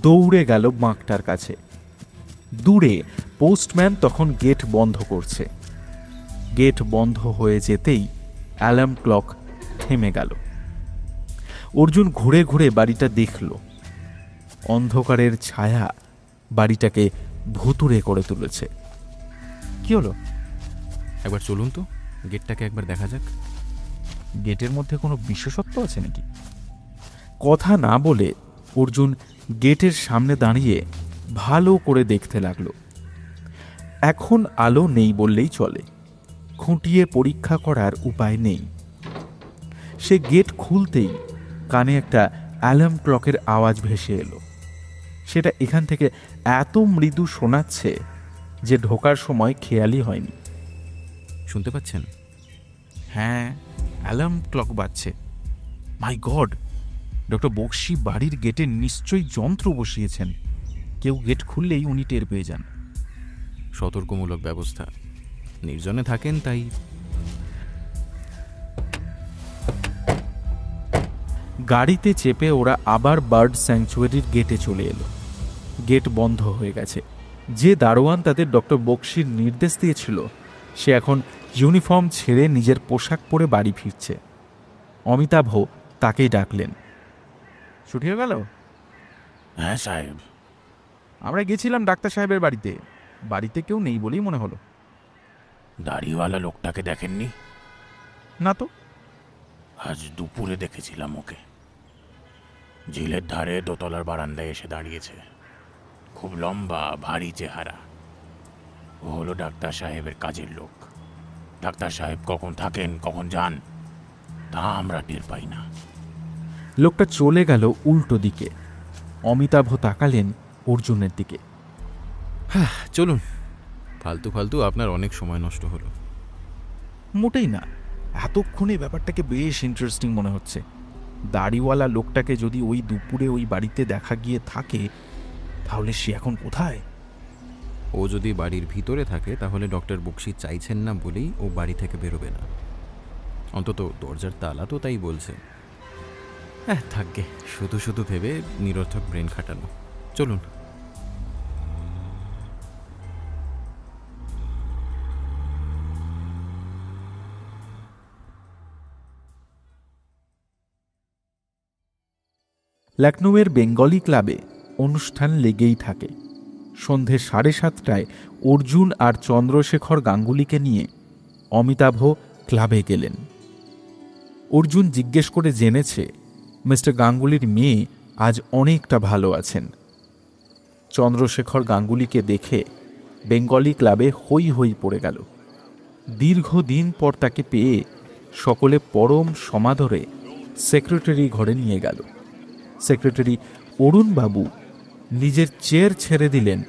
দৌড়ে গেল বাঁকটার কাছে। দূরে পোস্টম্যান তখন গেট বন্ধ করছে। গেট বন্ধ হয়ে যেতেই অ্যালার্ম ক্লক থেমে গেল। অর্জুন ঘুরে ঘুরে বাড়িটা দেখল। অন্ধকারের ছায়া বাড়িটাকে ভুতুড়ে করে তুলেছে। কি হলো? একবার চলুন তো, গেটটাকে একবার দেখা যাক। গেটের মধ্যে কোনো বিশেষত্ব আছে নাকি? কথা না বলে অর্জুন গেটের সামনে দাঁড়িয়ে ভালো করে দেখতে লাগলো। এখন আলো নেই বললেই চলে। খুঁটিয়ে পরীক্ষা করার উপায় নেই। সে গেট খুলতেই কানে একটা অ্যালার্ম ক্লকের আওয়াজ ভেসে এলো। সেটা এখান থেকে এত মৃদু শোনাচ্ছে যে ঢোকার সময় খেয়ালই হয়নি। শুনতে পাচ্ছেন? হ্যাঁ, অ্যালার্ম ক্লক বাজছে। মাই গড, ডক্টর বক্সি বাড়ির গেটে নিশ্চয়ই যন্ত্র বসিয়েছেন। কেউ গেট খুললেই উনি টের পেয়ে যান। সতর্কমূলক ব্যবস্থা। নির্জনে থাকেন তাই। গাড়িতে চেপে ওরা আবার বার্ড স্যাংচুয়ারির গেটে চলে এলো। গেট বন্ধ হয়ে গেছে। যে দারোয়ান তাদের ডক্টর বক্সির নির্দেশ দিয়েছিল সে এখন ইউনিফর্ম ছেড়ে নিজের পোশাক পরে বাড়ি ফিরছে। অমিতাভ তাকেই ডাকলেন। ছুটি হয়ে গেল? হ্যাঁ সাহেব। আমরা গেছিলাম ডাক্তার সাহেবের বাড়িতে। বাড়িতে কেউ নেই বলেই মনে হলো। দাড়িওয়ালা লোকটাকে দেখেননি? না তো। আজ দুপুরে দেখেছিলাম ওকে। ঝিলের ধারে দোতলার বারান্দায় এসে দাঁড়িয়েছে। খুব লম্বা, ভারী চেহারা। ও হলো ডাক্তার সাহেবের কাজের লোক। ডাক্তার সাহেব কখন থাকেন কখন যান তা আমরা টের পাই না। লোকটা চলে গেল উল্টো দিকে। অমিতাভ তাকালেন অর্জুনের দিকে। হ্যাঁ, চলুন। ফালতু ফালতু আপনার অনেক সময় নষ্ট হলো। মোটেই না, এতক্ষণে ব্যাপারটাকে বেশ ইন্টারেস্টিং মনে হচ্ছে। দাড়িওয়ালা লোকটাকে যদি ওই দুপুরে ওই বাড়িতে দেখা গিয়ে থাকে, তাহলে সে এখন কোথায়? ও যদি বাড়ির ভিতরে থাকে তাহলে ডক্টর বক্সি চাইছেন না বলেই ও বাড়ি থেকে বেরোবে না। অন্তত দরজার তালা তো তাই বলছে। হ্যাঁ, থাকবে। শুধু শুধু ভেবে নিরর্থক ব্রেন খাটানো। চলুন। লখনৌয়ের বেঙ্গলি ক্লাবে অনুষ্ঠান লেগেই থাকে। সন্ধে 7:30টায় অর্জুন আর চন্দ্রশেখর গাঙ্গুলিকে নিয়ে অমিতাভ ক্লাবে গেলেন। অর্জুন জিজ্ঞেস করে জেনেছে মিস্টার গাঙ্গুলির মেয়ে আজ অনেকটা ভালো আছেন। চন্দ্রশেখর গাঙ্গুলিকে দেখে বেঙ্গলি ক্লাবে হই হই পড়ে গেল। দীর্ঘদিন পর তাকে পেয়ে সকলে পরম সমাদরে সেক্রেটারি ঘরে নিয়ে গেল। সেক্রেটারি অরুণবাবু নিজের চেয়ার ছেড়ে দিলেন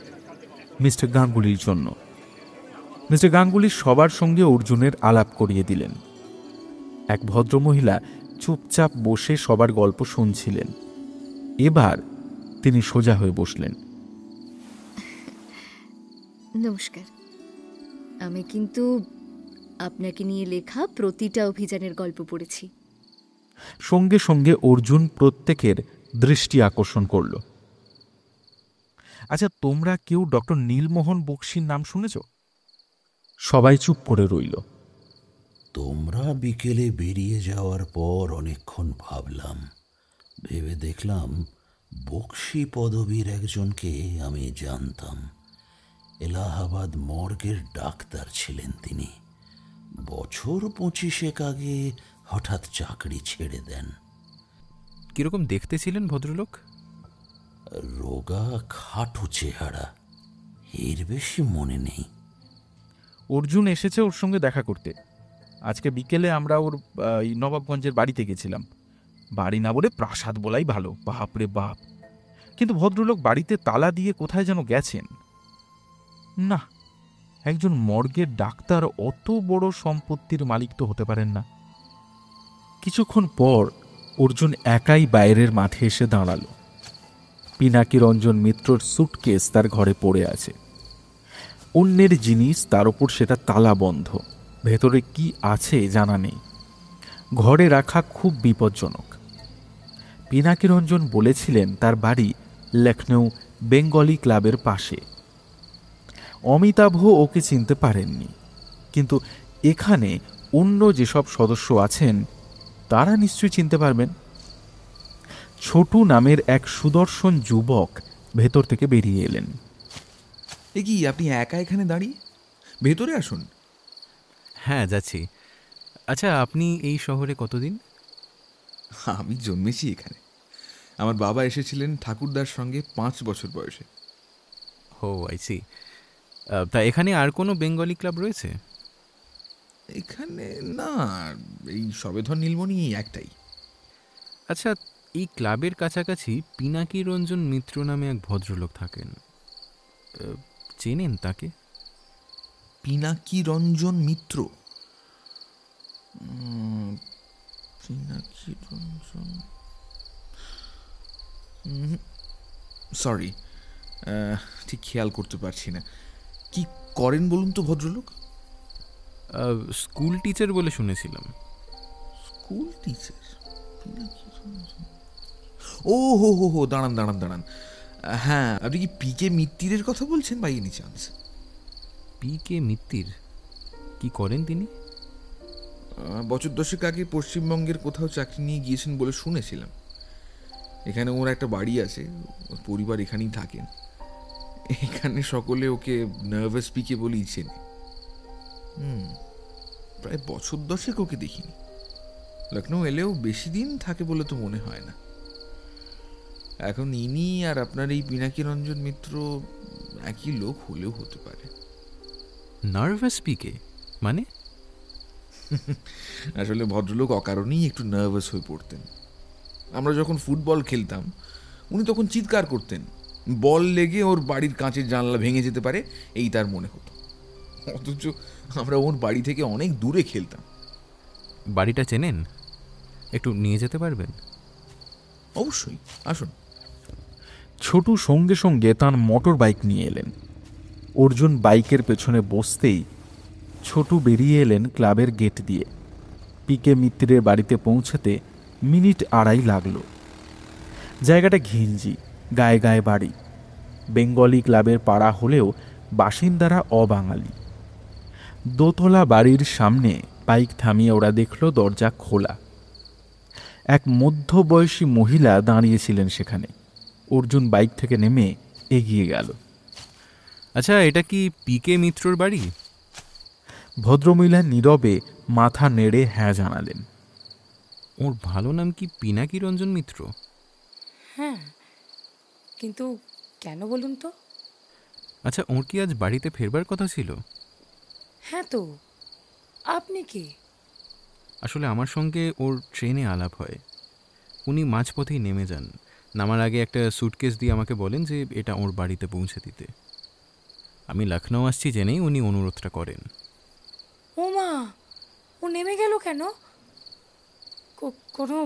মিস্টার গাঙ্গুলির জন্য। মিস্টার গাঙ্গুলি সবার সঙ্গে অর্জুনের আলাপ করিয়ে দিলেন। এক ভদ্রমহিলা চুপচাপ বসে সবার গল্প শুনছিলেন। এবার তিনি সোজা হয়ে বসলেন। নমস্কার। আমি কিন্তু আপনাকে নিয়ে লেখা প্রতিটা অভিযানের গল্প পড়েছি। সঙ্গে সঙ্গে অর্জুন প্রত্যেকের দৃষ্টি আকর্ষণ করল। আচ্ছা, তোমরা কেউ ডক্টর নীলমোহন বক্সির নাম শুনেছ? সবাই চুপ করে রইল। তোমরা বিকেলে বেরিয়ে যাওয়ার পর অনেকক্ষণ ভাবলাম। ভেবে দেখলাম বক্সি পদবীর একজনকে আমি জানতাম। এলাহাবাদ মর্গের ডাক্তার ছিলেন তিনি। বছর 25 আগে হঠাৎ চাকরি ছেড়ে দেন। কিরকম দেখতে ছিলেন ভদ্রলোক? রোগা খাটো চেহারা, এর বেশি মনে নেই। অর্জুন এসেছে ওর সঙ্গে দেখা করতে। আজকে বিকেলে আমরা ওর এই নবাবগঞ্জের বাড়িতে গেছিলাম। বাড়ি না বলে প্রাসাদ বলাই ভালো, বাপ রে বাপ। কিন্তু ভদ্রলোক বাড়িতে তালা দিয়ে কোথায় যেন গেছেন। না, একজন মর্গের ডাক্তার অত বড় সম্পত্তির মালিক তো হতে পারেন না। কিছুক্ষণ পর অর্জুন একাই বাইরের মাঠে এসে দাঁড়াল। পিনাকি রঞ্জন মিত্রর সুটকেস তার ঘরে পড়ে আছে। অন্যের জিনিস, তার উপর সেটা তালা বন্ধ। ভেতরে কি আছে জানা নেই। ঘরে রাখা খুব বিপজ্জনক। পিনাকি রঞ্জন বলেছিলেন তার বাড়ি লখনৌ বেঙ্গলি ক্লাবের পাশে। অমিতাভ ওকে চিনতে পারেননি, কিন্তু এখানে অন্য যেসব সদস্য আছেন তারা নিশ্চয়ই চিনতে পারবেন। ছোটু নামের এক সুদর্শন যুবক ভেতর থেকে বেরিয়ে এলেন। এ কি, আপনি একা এখানে দাঁড়িয়ে? ভেতরে আসুন। হ্যাঁ, যাচ্ছি। আচ্ছা, আপনি এই শহরে কতদিন? আমি জন্মেছি এখানে। আমার বাবা এসেছিলেন ঠাকুরদার সঙ্গে 5 বছর বয়সে। ও, আই সি। তা এখানে আর কোনো বেঙ্গলি ক্লাব রয়েছে? এখানে না, এই সবেধন নীলমণি একটাই। আচ্ছা, এই ক্লাবের কাছাকাছি পিনাকি রঞ্জন মিত্র নামে এক ভদ্রলোক থাকেন, চেনেন তাকে? পিনাকি রঞ্জন মিত্র? পিনাকি রঞ্জন, সরি, ঠিক খেয়াল করতে পারছি না। কি করেন বলুন তো ভদ্রলোক? স্কুল টিচার বলে শুনেছিলাম। School teacher? ও হো হো হো, দাঁড়ান দাঁড়ান দাঁড়ান, হ্যাঁ, আপনি কি পি কে মিত্তিরের কথা বলছেন by any chance? P K Mitter? কি করেন তিনি? বছর দশেক আগে পশ্চিমবঙ্গের কোথাও চাকরি নিয়ে গিয়েছেন বলে শুনেছিলাম। এখানে ওর একটা বাড়ি আছে, ওর পরিবার এখানেই থাকেন। এখানে সকলে ওকে নার্ভাস পিকে বলেই চেনে। প্রায় বছর দশেক ওকে দেখিনি। লখনৌ এলেও বেশি দিন থাকে বলে তো মনে হয় না। এখন ইনি আর আপনার এই পিনাকি রঞ্জন মিত্র একই লোক হলেও হতে পারে। নার্ভাস পিকে মানে? আসলে ভদ্রলোক অকারণেই একটু নার্ভাস হয়ে পড়তেন। আমরা যখন ফুটবল খেলতাম উনি তখন চিৎকার করতেন, বল লেগে ওর বাড়ির কাঁচের জানলা ভেঙে যেতে পারে এই তার মনে হতো। অথচ আমরা ওর বাড়ি থেকে অনেক দূরে খেলতাম। বাড়িটা চেনেন? একটু নিয়ে যেতে পারবেন? অবশ্যই, আসুন। ছোটু সঙ্গে সঙ্গে তার মোটর বাইক নিয়ে এলেন। অর্জুন বাইকের পেছনে বসতেই ছোটু বেরিয়ে এলেন ক্লাবের গেট দিয়ে। পিকে মিত্রের বাড়িতে পৌঁছাতে মিনিট আড়াই লাগল। জায়গাটা ঘিঞ্জি, গায়ে গায়ে বাড়ি। বেঙ্গলি ক্লাবের পাড়া হলেও বাসিন্দারা অবাঙালি। দোতলা বাড়ির সামনে বাইক থামিয়ে ওরা দেখল দরজা খোলা। এক মধ্যবয়সী মহিলা দাঁড়িয়েছিলেন সেখানে। অর্জুন বাইক থেকে নেমে এগিয়ে গেল। আচ্ছা, এটা কি পি কে মিত্রর বাড়ি? ভদ্রমহিলা নীরবে মাথা নেড়ে হ্যাঁ জানালেন। ওর ভালো নাম কি পিনাকি রঞ্জন মিত্র? হ্যাঁ, কিন্তু কেন বলুন তো? আচ্ছা, ওর কি আজ বাড়িতে ফেরবার কথা ছিল? হ্যাঁ তো, আপনি কি? আসলে আমার সঙ্গে ওর ট্রেনে আলাপ হয়। উনি মাঝপথেই নেমে যান। নামার আগে একটা স্যুটকেস দিয়ে আমাকে বলেন যে এটা ওর বাড়িতে পৌঁছে দিতে। আমি লখনৌ আসছি জেনেই উনি অনুরোধটা করেন। ও মা, ও নেমে গেল কেন? কোনো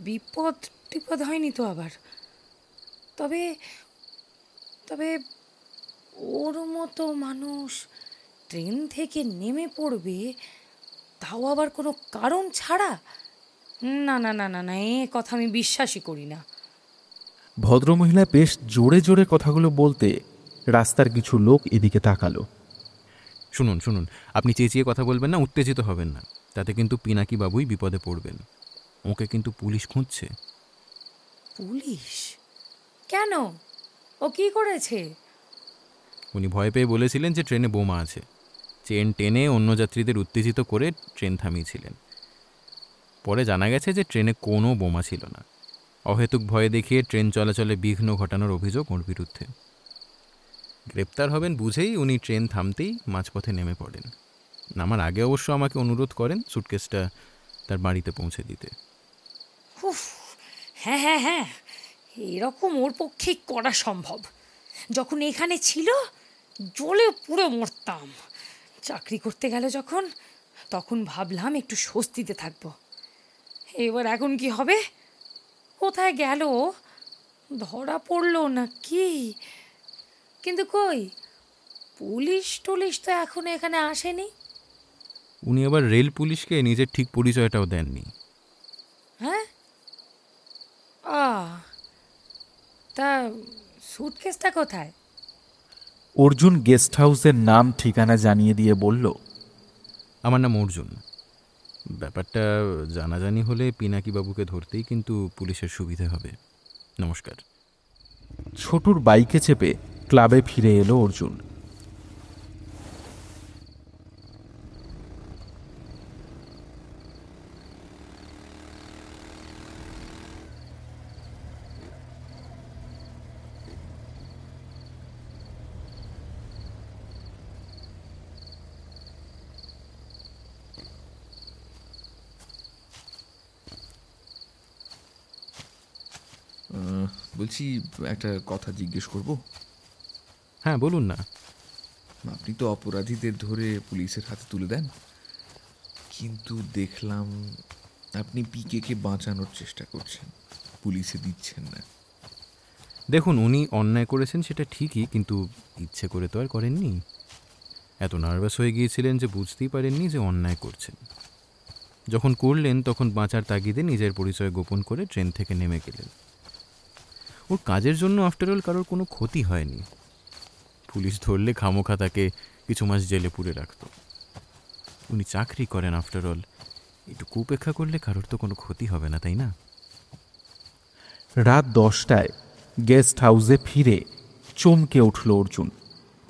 বিপদ টিপদ হয়নি তো আবার? তবে তবে ওর মতো মানুষ ট্রেন থেকে নেমে পড়বে, তাও আবার কোনো কারণ ছাড়া? না না না না না, এ কথা আমি বিশ্বাসই করি না। ভদ্রমহিলা বেশ জোরে জোরে কথাগুলো বলতে রাস্তার কিছু লোক এদিকে তাকালো। শুনুন শুনুন, আপনি চেঁচিয়ে কথা বলবেন না, উত্তেজিত হবেন না, তাতে কিন্তু পিনাকি বাবুই বিপদে পড়বেন। ওকে কিন্তু পুলিশ খুঁজছে। পুলিশ? কেন? ও কি করেছে? উনি ভয় পেয়ে বলেছিলেন যে ট্রেনে বোমা আছে। চেন টেনে অন্য যাত্রীদের উত্তেজিত করে ট্রেন থামিয়েছিলেন। পরে জানা গেছে যে ট্রেনে কোনো বোমা ছিল না। অহেতুক ভয়ে দেখিয়ে ট্রেন চলাচলে বিঘ্ন ঘটানোর অভিযোগ ওর বিরুদ্ধে। গ্রেপ্তার হবেন বুঝেই উনি ট্রেন থামতেই মাঝপথে নেমে পড়েন। নামার আগে অবশ্য আমাকে অনুরোধ করেন স্যুটকেসটা তার বাড়িতে পৌঁছে দিতে। হ্যাঁ হ্যাঁ হ্যাঁ, এরকম ওর পক্ষে করা সম্ভব। যখন এখানে ছিল জ্বলে পুরো মরতাম। চাকরি করতে গেল যখন, তখন ভাবলাম একটু স্বস্তিতে থাকবো। এবার এখন কি হবে? কোথায় গেল? ধরা পড়লো না কি? কিন্তু কই, পুলিশ টুলিশ তো এখন এখানে আসেনি। উনি আবার রেল পুলিশকে নিজের ঠিক পরিচয়টাও দেননি। হ্যাঁ, তা স্যুটকেসটা কোথায়? অর্জুন গেস্ট হাউসের নাম ঠিকানা জানিয়ে দিয়ে বলল, আমার নাম অর্জুন। ব্যাপারটা জানাজানি হলে পিনাকি বাবুকে ধরতেই কিন্তু পুলিশের সুবিধে হবে। নমস্কার। ছোটুর বাইকে চেপে ক্লাবে ফিরে এলো অর্জুন। বলছি, একটা কথা জিজ্ঞেস করব? হ্যাঁ, বলুন না। আপনি তো অপরাধীদের ধরে পুলিশের হাতে তুলে দেন, কিন্তু দেখলাম আপনি পিকেকে বাঁচানোর চেষ্টা করছেন, পুলিশে দিচ্ছেন না। দেখুন, উনি অন্যায় করেছেন সেটা ঠিকই, কিন্তু ইচ্ছে করে তো আর করেননি। এত নার্ভাস হয়ে গিয়েছিলেন যে বুঝতেই পারেননি যে অন্যায় করছেন। যখন করলেন তখন বাঁচার তাগিদে নিজের পরিচয় গোপন করে ট্রেন থেকে নেমে গেলেন। ওর কাজের জন্য আফটারঅল কারোর কোনো ক্ষতি হয়নি। পুলিশ ধরলে খামোখা তাকে কিছু মাস জেলে পুরে রাখত। উনি চাকরি করেন আফটারঅল, একটু উপেক্ষা করলে কারোর তো কোনো ক্ষতি হবে না, তাই না? রাত 10টায় গেস্ট হাউসে ফিরে চমকে উঠল অর্জুন।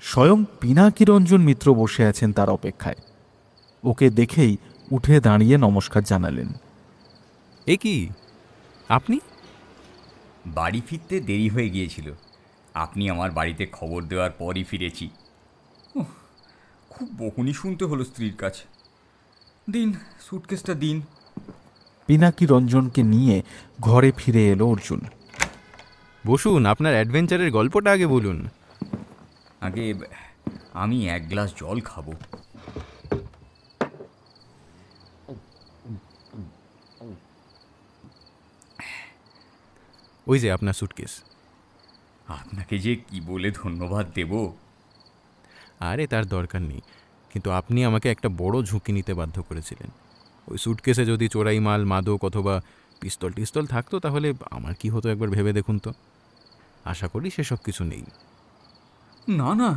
স্বয়ং পিনাকিরঞ্জন মিত্র বসে আছেন তার অপেক্ষায়। ওকে দেখেই উঠে দাঁড়িয়ে নমস্কার জানালেন। এ কি, আপনি? বাড়ি ফিরতে দেরি হয়ে গিয়েছিল, আপনি আমার বাড়িতে খবর দেওয়ার পরই ফিরেছি। খুব বকুনি শুনতে হলো স্ত্রীর কাছে। দিন, সুটকেসটা দিন। পিনাকিরঞ্জনকে নিয়ে ঘরে ফিরে এলো অর্জুন। বসুন, আপনার অ্যাডভেঞ্চারের গল্পটা আগে বলুন। আগে আমি এক গ্লাস জল খাবো। ওই যে আপনার সুটকেস। আপনাকে যে কি বলে ধন্যবাদ দেব। আরে তার দরকার নেই, কিন্তু আপনি আমাকে একটা বড় ঝুঁকি নিতে বাধ্য করেছিলেন। ওই সুটকেসে যদি চোরাই মাল, মাদক অথবা পিস্তল টিস্তল থাকতো তাহলে আমার কি হতো একবার ভেবে দেখুন তো। আশা করি সেসব কিছু নেই। না না,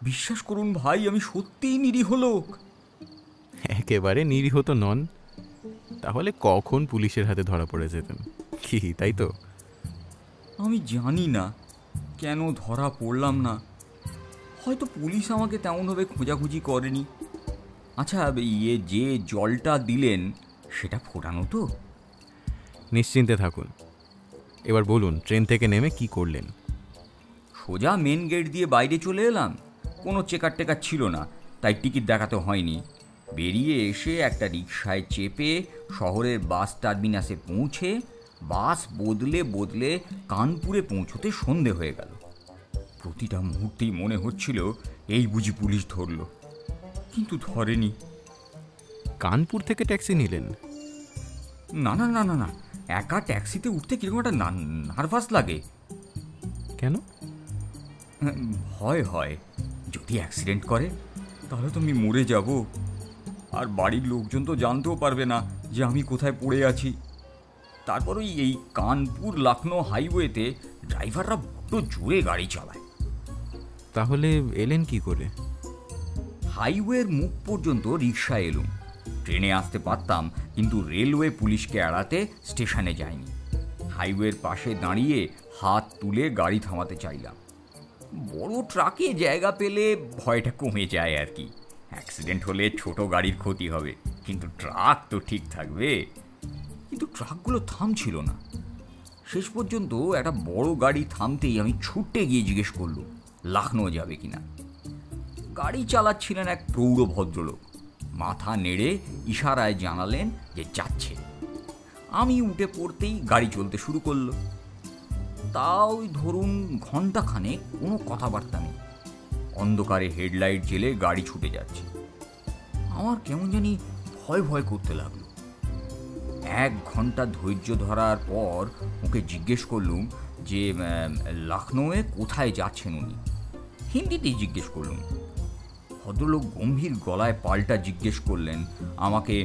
বিশ্বাস করুন ভাই, আমি সত্যিই নিরীহ লোক। একেবারে নিরীহ তো নন, তাহলে কখন পুলিশের হাতে ধরা পড়ে যেতেন কি, তাই তো? আমি জানি না কেন ধরা পড়লাম না, হয়তো পুলিশ আমাকে তেমনভাবে খোঁজাখুঁজি করেনি। আচ্ছা, যে জলটা দিলেন সেটা ফোটানো তো? নিশ্চিন্তে থাকুন। এবার বলুন, ট্রেন থেকে নেমে কি করলেন? সোজা মেন গেট দিয়ে বাইরে চলে এলাম। কোনো চেকার টেকার ছিল না, তাই টিকিট দেখাতে হয়নি। বেরিয়ে এসে একটা রিকশায় চেপে শহরের বাস টার্মিনাসে পৌঁছে বাস বদলে বদলে কানপুরে পৌঁছতে সন্ধে হয়ে গেল। প্রতিটা মুহূর্তেই মনে হচ্ছিল এই বুঝি পুলিশ ধরল, কিন্তু ধরেনি। কানপুর থেকে ট্যাক্সি নিলেন? না না না না না, একা ট্যাক্সিতে উঠতে কিরকম একটা নার্ভাস লাগে। কেন? ভয় হয় যদি অ্যাক্সিডেন্ট করে তাহলে তো আমি মরে যাব, আর বাড়ির লোকজন তো জানতেও পারবে না যে আমি কোথায় পড়ে আছি। তারপর এই কানপুর লখনৌ হাইওয়েতে ড্রাইভাররা বড্ড জোরে গাড়ি চালায়। তাহলে এলেন কি করে? হাইওয়ের মুখ পর্যন্ত রিকশা এলুম। ট্রেনে আসতে পারতাম, কিন্তু রেলওয়ে পুলিশকে এড়াতে স্টেশনে যাইনি। হাইওয়ের পাশে দাঁড়িয়ে হাত তুলে গাড়ি থামাতে চাইলাম। বড় ট্রাকে জায়গা পেলে ভয়টা কমে যায় আর কি। অ্যাক্সিডেন্ট হলে ছোট গাড়ির ক্ষতি হবে, কিন্তু ট্রাক তো ঠিক থাকবে। কিন্তু ট্রাকগুলো থামছিল না। শেষ পর্যন্ত একটা বড় গাড়ি থামতেই আমি ছুটে গিয়ে জিজ্ঞেস করলাম লখনৌ যাবে কিনা। গাড়ি চালাচ্ছিলেন এক প্রৌঢ় ভদ্রলোক। মাথা নেড়ে ইশারায় জানালেন যে যাচ্ছে। আমি উঠে পড়তেই গাড়ি চলতে শুরু করলো। তাও ধরুন ঘন্টাখানেক কোনো কথাবার্তা নেই। অন্ধকারে হেডলাইট জেলে গাড়ি ছুটে যাচ্ছে। আমার কেমন জানি ভয় ভয় করতে লাগলো। 1 ঘন্টা ধৈর্য ধরার পর ওকে জিজ্ঞেস করলুম যে লখনৌয়ে কোথায় যাচ্ছেন উনি। হিন্দিতেই জিজ্ঞেস করলুম। ভদ্রলোক গম্ভীর গলায় পাল্টা জিজ্ঞেস করলেন আমাকে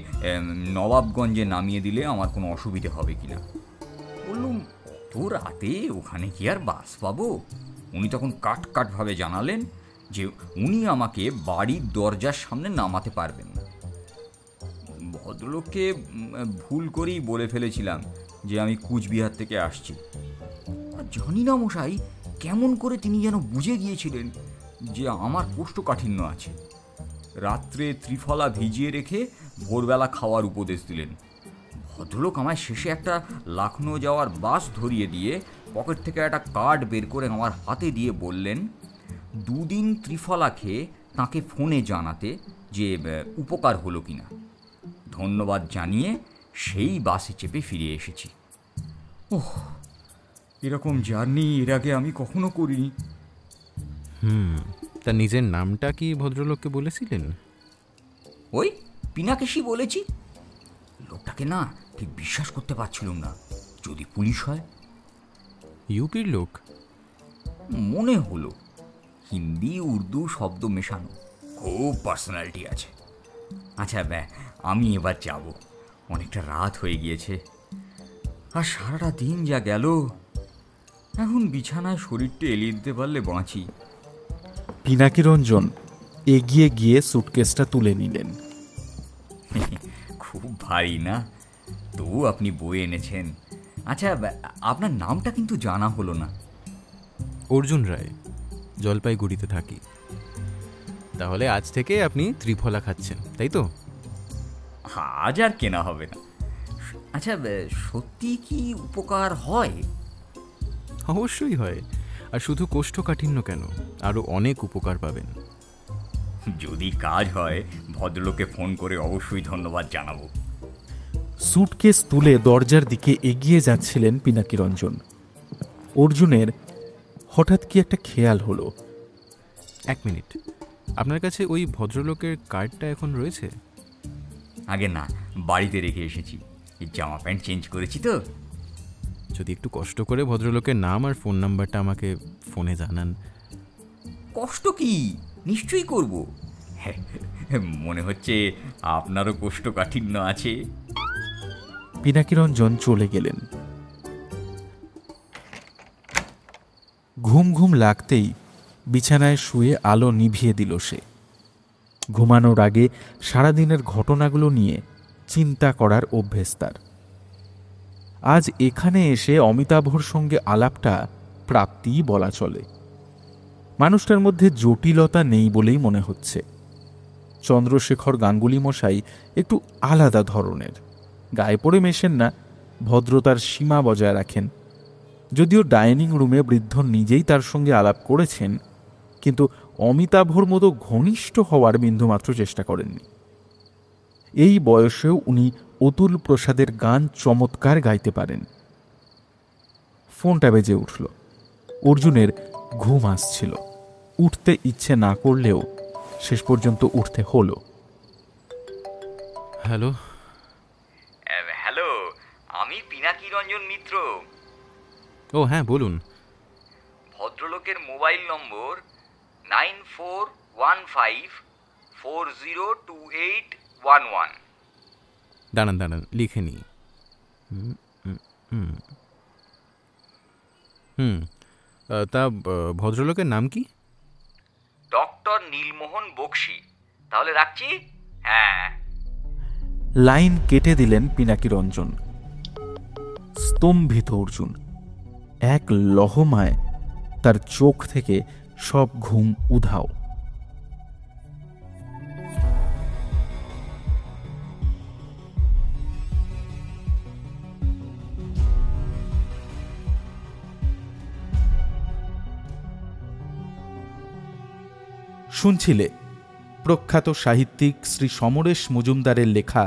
নবাবগঞ্জে নামিয়ে দিলে আমার কোনো অসুবিধে হবে কিনা। বললুম, তো রাতে ওখানে কি আর বাস পাবো? উনি তখন কাটভাবে জানালেন যে উনি আমাকে বাড়ির দরজার সামনে নামাতে পারবেন না। ভদ্রলোককে ভুল করেই বলে ফেলেছিলাম যে আমি কুচবিহার থেকে আসছি। জানি না মশাই, কেমন করে তিনি যেন বুঝে গিয়েছিলেন যে আমার কোষ্ঠকাঠিন্য আছে। রাত্রে ত্রিফলা ভিজিয়ে রেখে ভোরবেলা খাওয়ার উপদেশ দিলেন। ভদ্রলোক আমায় শেষে একটা লখনৌ যাওয়ার বাস ধরিয়ে দিয়ে পকেট থেকে একটা কার্ড বের করে আমার হাতে দিয়ে বললেন 2 দিন ত্রিফলা খেয়ে তাঁকে ফোনে জানাতে যে উপকার হলো কিনা। ধন্যবাদ জানিয়ে সেই বাসে চেপে ফিরে এসেছি। ওহ, এরকম জার্নি এর আগে আমি কখনো করিনি। তা নিজের নামটা কি ভদ্রলোককে বলেছিলেন? ওই পিনাকেশই বলেছি। লোকটাকে না ঠিক বিশ্বাস করতে পারছিলাম না। যদি পুলিশ হয়। ইউপির লোক মনে হলো, হিন্দি উর্দু শব্দ মেশানো, খুব পার্সোনালিটি আছে। আচ্ছা আমি এবার যাব, অনেকটা রাত হয়ে গিয়েছে, আর সারাটা দিন যা গেল, এখন বিছানায় শরীরটা এলিয়ে দিতে পারলে বাঁচি। পিনাকি রঞ্জন এগিয়ে গিয়ে সুটকেসটা তুলে নিলেন। খুব ভারী না? তবু আপনি বই এনেছেন। আচ্ছা, আপনার নামটা কিন্তু জানা হলো না। অর্জুন রায়, জলপাইগুড়িতে থাকি। তাহলে আজ থেকে আপনি ত্রিফলা খাচ্ছেন, তাই তো? আজ আর কেনা হবে না। আচ্ছা, সত্যি কি উপকার হয়? অবশ্যই হয়, আর শুধু কোষ্ঠকাঠিন্য কেন, আরও অনেক উপকার পাবেন। যদি কাজ হয় ভদ্রলোকে ফোন করে অবশ্যই ধন্যবাদ জানাবো। সুটকেস তুলে দরজার দিকে এগিয়ে যাচ্ছিলেন পিনাকি রঞ্জন। অর্জুনের হঠাৎ কি একটা খেয়াল হলো। 1 মিনিট, আপনার কাছে ওই ভদ্রলোকের কার্ডটা এখন রয়েছে? আগে না, বাড়িতে রেখে এসেছি। জামা প্যান্ট চেঞ্জ করেছি তো। যদি একটু কষ্ট করে ভদ্রলোকের নাম আর ফোন নাম্বারটা আমাকে ফোনে জানান। কষ্ট কি, নিশ্চয়ই করব। মনে হচ্ছে আপনারও কোষ্ঠকাঠিন্য আছে। পিনাকি রঞ্জন চলে গেলেন। ঘুম ঘুম লাগতেই বিছানায় শুয়ে আলো নিভিয়ে দিল সে। ঘুমানোর আগে সারাদিনের ঘটনাগুলো নিয়ে চিন্তা করার অভ্যেস তার। আজ এখানে এসে অমিতাভর সঙ্গে আলাপটা প্রাপ্তিই বলা চলে। মানুষটার মধ্যে জটিলতা নেই বলেই মনে হচ্ছে। চন্দ্রশেখর গাঙ্গুলি মশাই একটু আলাদা ধরনের, গায়ে পড়ে মেশেন না, ভদ্রতার সীমা বজায় রাখেন। যদিও ডাইনিং রুমে বৃদ্ধ নিজেই তার সঙ্গে আলাপ করেছেন, কিন্তু অমিতাভর মতো ঘনিষ্ঠ হওয়ার বিন্দুমাত্র চেষ্টা করেননি। এই বয়সেও উনি অতুল প্রসাদের গান চমৎকার গাইতে পারেন। ফোনটা বেজে উঠল। অর্জুনের ঘুম আসছিল, উঠতে ইচ্ছে না করলেও শেষ পর্যন্ত উঠতে হলো। হ্যালো হ্যালো, আমি পিনাকি রঞ্জন মিত্র। ও হ্যাঁ, বলুন। ভদ্রলোকের মোবাইল নম্বর 9415402811। দাঁড়ান লিখে নি। তা ভদ্রলোকের নাম কি? ডক্টর নীলমোহন বক্সি। তাহলে রাখছি। হ্যাঁ। লাইন কেটে দিলেন পিনাকি রঞ্জন। স্তম্ভিত অর্জুন। এক লহমায় তার চোখ থেকে সব ঘুম উধাও। শুনছিলে প্রখ্যাত সাহিত্যিক শ্রী সমরেশ মজুমদারের লেখা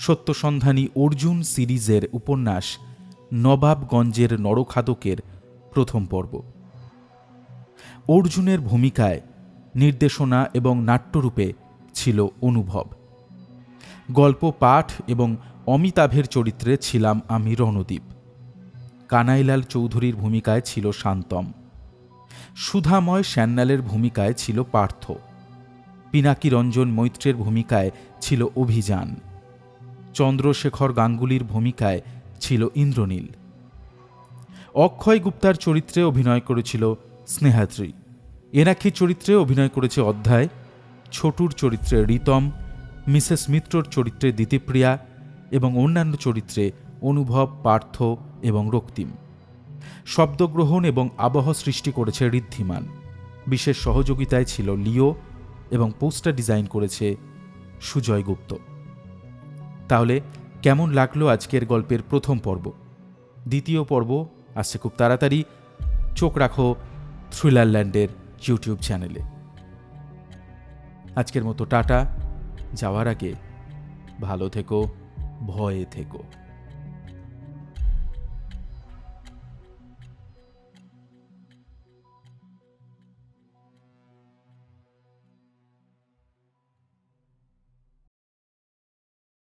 সত্যসন্ধানী অর্জুন সিরিজের উপন্যাস নবাবগঞ্জের নরখাদকের প্রথম পর্ব। অর্জুনের ভূমিকায় নির্দেশনা এবং নাট্যরূপে ছিল অনুভব। গল্প পাঠ এবং অমিতাভের চরিত্রে ছিলাম আমি রণদীপ। কানাইলাল চৌধুরীর ভূমিকায় ছিল শান্তম। সুধাময় সান্যালের ভূমিকায় ছিল পার্থ। পিনাকি রঞ্জন মৈত্রের ভূমিকায় ছিল অভিযান। চন্দ্রশেখর গাঙ্গুলির ভূমিকায় ছিল ইন্দ্রনীল। অক্ষয় গুপ্তার চরিত্রে অভিনয় করেছিল স্নেহাদ্রি। এনাক্ষী চরিত্রে অভিনয় করেছে অধ্যায়। ছোটুর চরিত্রে রিতম, মিসেস মিত্রর চরিত্রে দিতিপ্রিয়া এবং অন্যান্য চরিত্রে অনুভব, পার্থ এবং রক্তিম। শব্দগ্রহণ এবং আবহ সৃষ্টি করেছে ঋদ্ধিমান। বিশেষ সহযোগিতায় ছিল লিও এবং পোস্টার ডিজাইন করেছে সুজয় গুপ্ত। তাহলে কেমন লাগলো আজকের গল্পের প্রথম পর্ব? দ্বিতীয় পর্ব আসছে খুব তাড়াতাড়ি। চোখ রাখো থ্রিলারল্যান্ডের ইউটিউব চ্যানেলে। আজকের মতো টাটা। যাওয়ার আগে ভালো থেকো, ভয়ে থেকো।